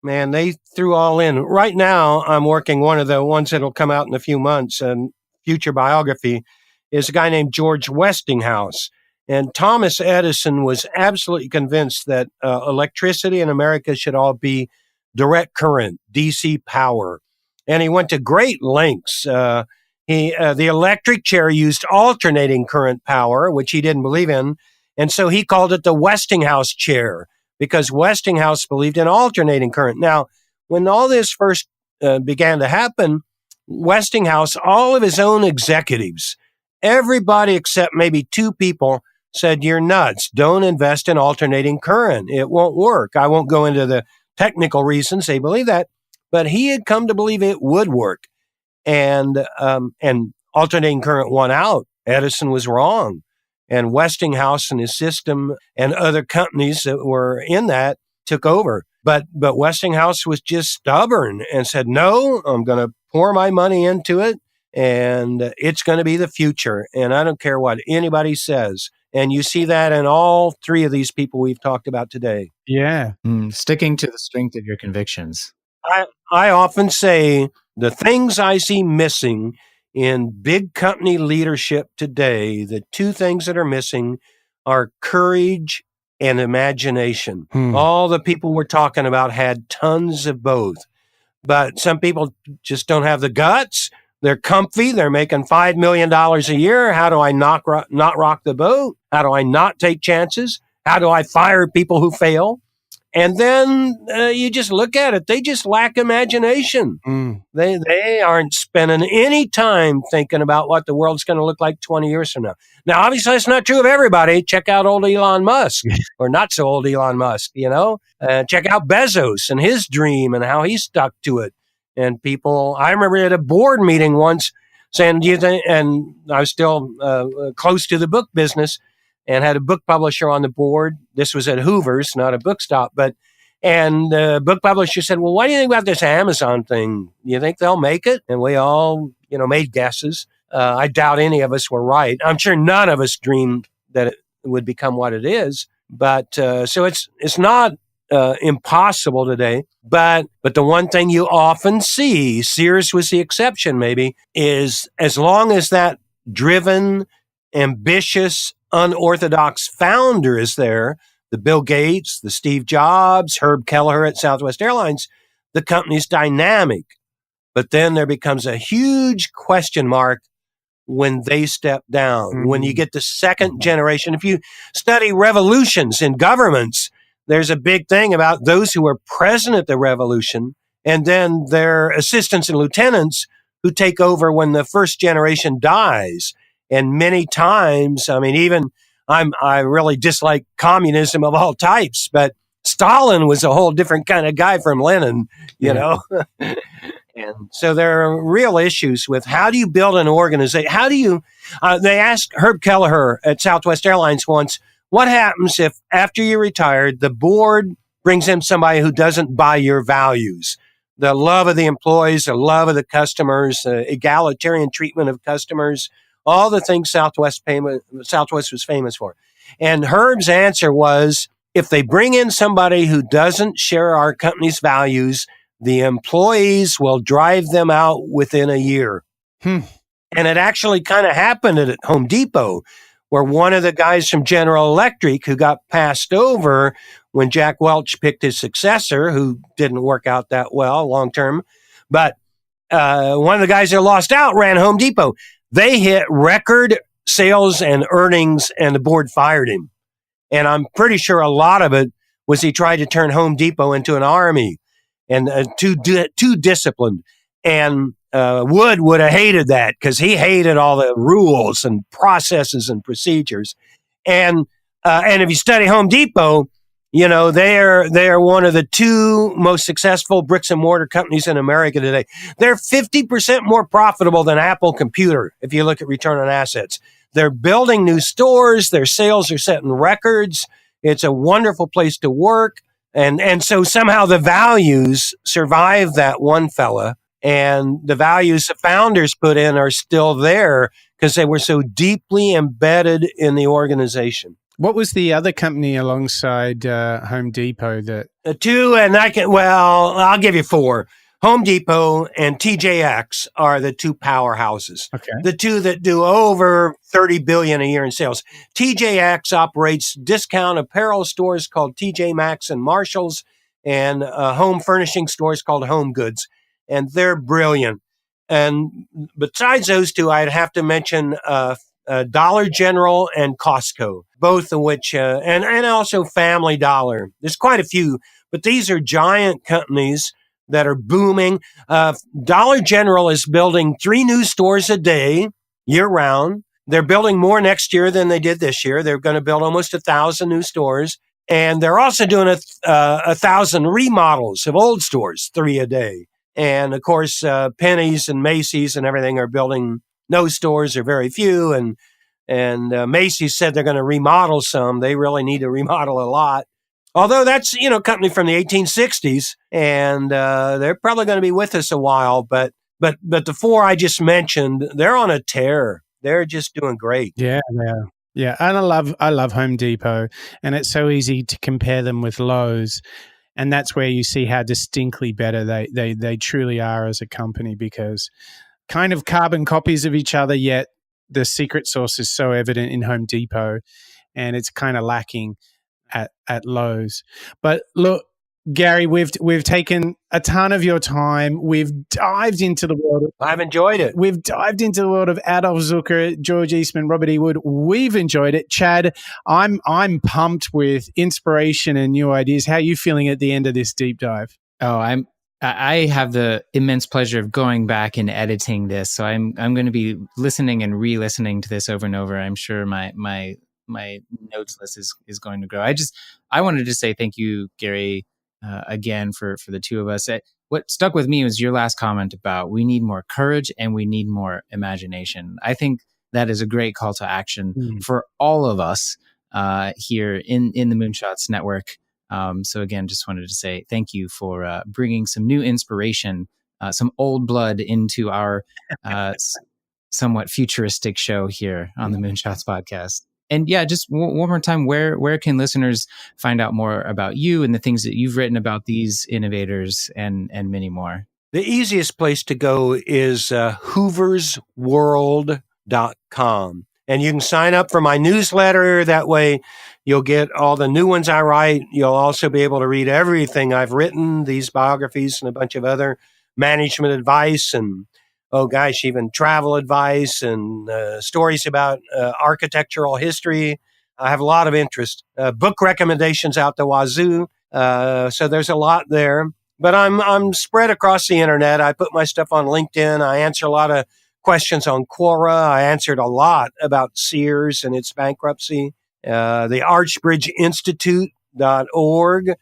man, they threw all in. Right now, I'm working one of the ones that'll come out in a few months, and future biography, is a guy named George Westinghouse. And Thomas Edison was absolutely convinced that electricity in America should all be direct current, DC power. And he went to great lengths. The electric chair used alternating current power, which he didn't believe in. And so he called it the Westinghouse chair, because Westinghouse believed in alternating current. Now, when all this first began to happen, Westinghouse, all of his own executives, everybody except maybe two people said, you're nuts. Don't invest in alternating current. It won't work. I won't go into the technical reasons they believe that, but he had come to believe it would work. And alternating current won out. Edison was wrong. And Westinghouse and his system and other companies that were in that took over. But Westinghouse was just stubborn and said, no, I'm going to pour my money into it. and it's going to be the future. And I don't care what anybody says. And you see that in all three of these people we've talked about today. Yeah. Sticking to the strength of your convictions. I often say the things I see missing in big company leadership today, the two things that are missing are courage and imagination. All the people we're talking about had tons of both, but some people just don't have the guts. They're comfy. They're making $5 million a year. How do I not rock the boat? How do I not take chances? How do I fire people who fail? And then you just look at it. They just lack imagination. They aren't spending any time thinking about what the world's going to look like 20 years from now. Now, obviously, that's not true of everybody. Check out old Elon Musk, or not so old Elon Musk, Check out Bezos and his dream and how he stuck to it. And people, I remember at a board meeting once saying, do you think, and I was still close to the book business, and had a book publisher on the board. This was at Hoover's, not a book stop, and the book publisher said, well, what do you think about this Amazon thing? You think they'll make it? And we all, made guesses. I doubt any of us were right. I'm sure none of us dreamed that it would become what it is. But so it's not impossible today. But the one thing you often see, Sears was the exception maybe, is as long as that driven, ambitious, unorthodox founder is there, the Bill Gates, the Steve Jobs, Herb Kelleher at Southwest Airlines, the company's dynamic. But then there becomes a huge question mark when they step down. When you get the second generation, if you study revolutions in governments, there's a big thing about those who were present at the revolution and then their assistants and lieutenants who take over when the first generation dies. And many times, I really dislike communism of all types, but Stalin was a whole different kind of guy from Lenin, you know? And so there are real issues with how do you build an organization? How do you, they asked Herb Kelleher at Southwest Airlines once, what happens if after you're retired, the board brings in somebody who doesn't buy your values? The love of the employees, the love of the customers, egalitarian treatment of customers, all the things Southwest was famous for. And Herb's answer was, if they bring in somebody who doesn't share our company's values, the employees will drive them out within a year. And it actually kind of happened at Home Depot, where one of the guys from General Electric who got passed over when Jack Welch picked his successor, who didn't work out that well long term, but one of the guys that lost out ran Home Depot. They hit record sales and earnings, and the board fired him. And I'm pretty sure a lot of it was he tried to turn Home Depot into an army and too disciplined. And Wood would have hated that because he hated all the rules and processes and procedures. And if you study Home Depot, they're one of the two most successful bricks and mortar companies in America today. They're 50% more profitable than Apple Computer if you look at return on assets. They're building new stores. Their sales are setting records. It's a wonderful place to work. And so somehow the values survive that one fella, and the values the founders put in are still there because they were so deeply embedded in the organization. What was the other company alongside Home Depot that? Two, and I'll give you four. Home Depot and TJX are the two powerhouses. Okay. The two that do over $30 billion a year in sales. TJX operates discount apparel stores called TJ Maxx and Marshalls, and home furnishing stores called Home Goods. And they're brilliant. And besides those two, I'd have to mention Dollar General and Costco, both of which, and also Family Dollar. There's quite a few, but these are giant companies that are booming. Dollar General is building 3 new stores a day, year round. They're building more next year than they did this year. They're going to build almost 1,000 new stores. And they're also doing 1,000 remodels of old stores, 3 a day. And of course, Penny's and Macy's and everything are building no stores or very few. And Macy's said they're going to remodel some. They really need to remodel a lot. Although that's, a company from the 1860s, and they're probably going to be with us a while. But But the four I just mentioned, they're on a tear. They're just doing great. Yeah, yeah. Yeah, and I love Home Depot, and it's so easy to compare them with Lowe's, and that's where you see how distinctly better they truly are as a company, because kind of carbon copies of each other, yet the secret sauce is so evident in Home Depot, and it's kind of lacking at Lowe's. But look, Gary, we've taken a ton of your time. We've dived into the world. I've enjoyed it. We've dived into the world of Adolph, Zukor, George Eastman, Robert E. Wood. We've enjoyed it. Chad, I'm pumped with inspiration and new ideas. How are you feeling at the end of this deep dive? Oh, I have the immense pleasure of going back and editing this. So I'm going to be listening and re-listening to this over and over. I'm sure my notes list is going to grow. I wanted to say thank you, Gary, again for the two of us. What stuck with me was your last comment about we need more courage and we need more imagination. I think that is a great call to action for all of us here in the Moonshots network. So again, just wanted to say thank you for bringing some new inspiration, some old blood into our somewhat futuristic show here on the Moonshots podcast. And yeah, just one more time, where can listeners find out more about you and the things that you've written about these innovators and many more? The easiest place to go is hooversworld.com. And you can sign up for my newsletter. That way you'll get all the new ones I write. You'll also be able to read everything I've written, these biographies and a bunch of other management advice and, oh gosh, even travel advice and stories about architectural history. I have a lot of interest. Book recommendations out the wazoo. So there's a lot there. But I'm spread across the internet. I put my stuff on LinkedIn. I answer a lot of questions on Quora. I answered a lot about Sears and its bankruptcy. The archbridgeinstitute.org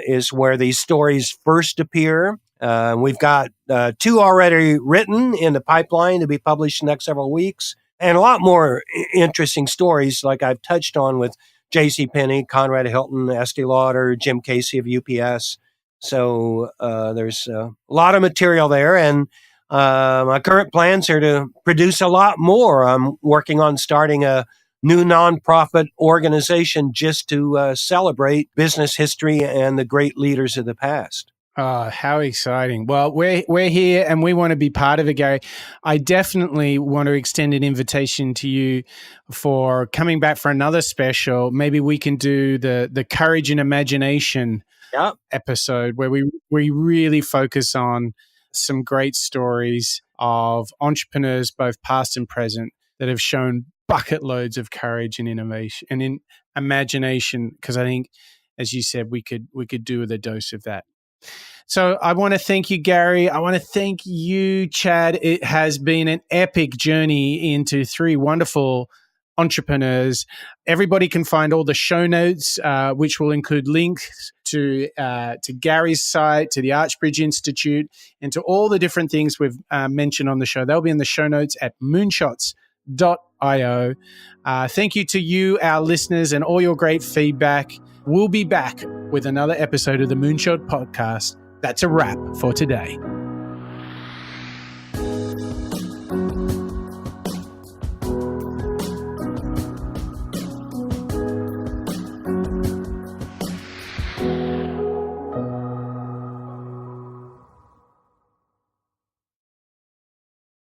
is where these stories first appear. We've got 2 already written in the pipeline to be published in the next several weeks, and a lot more interesting stories like I've touched on with JCPenney, Conrad Hilton, Estee Lauder, Jim Casey of UPS. So there's a lot of material there, and my current plans are to produce a lot more. I'm working on starting a new nonprofit organization just to celebrate business history and the great leaders of the past. Oh, how exciting. Well, we're here and we want to be part of it, Gary. I definitely want to extend an invitation to you for coming back for another special. Maybe we can do the Courage and Imagination episode where we really focus on some great stories of entrepreneurs, both past and present, that have shown bucket loads of courage and innovation and in imagination. Because I think, as you said, we could do with a dose of that. So I want to thank you, Gary. I want to thank you, Chad. It has been an epic journey into 3 wonderful entrepreneurs. Everybody can find all the show notes, which will include links to Gary's site, to the Archbridge Institute, and to all the different things we've mentioned on the show. They'll be in the show notes at moonshots.io. Thank you to you, our listeners, and all your great feedback. We'll be back with another episode of the Moonshot Podcast. That's a wrap for today.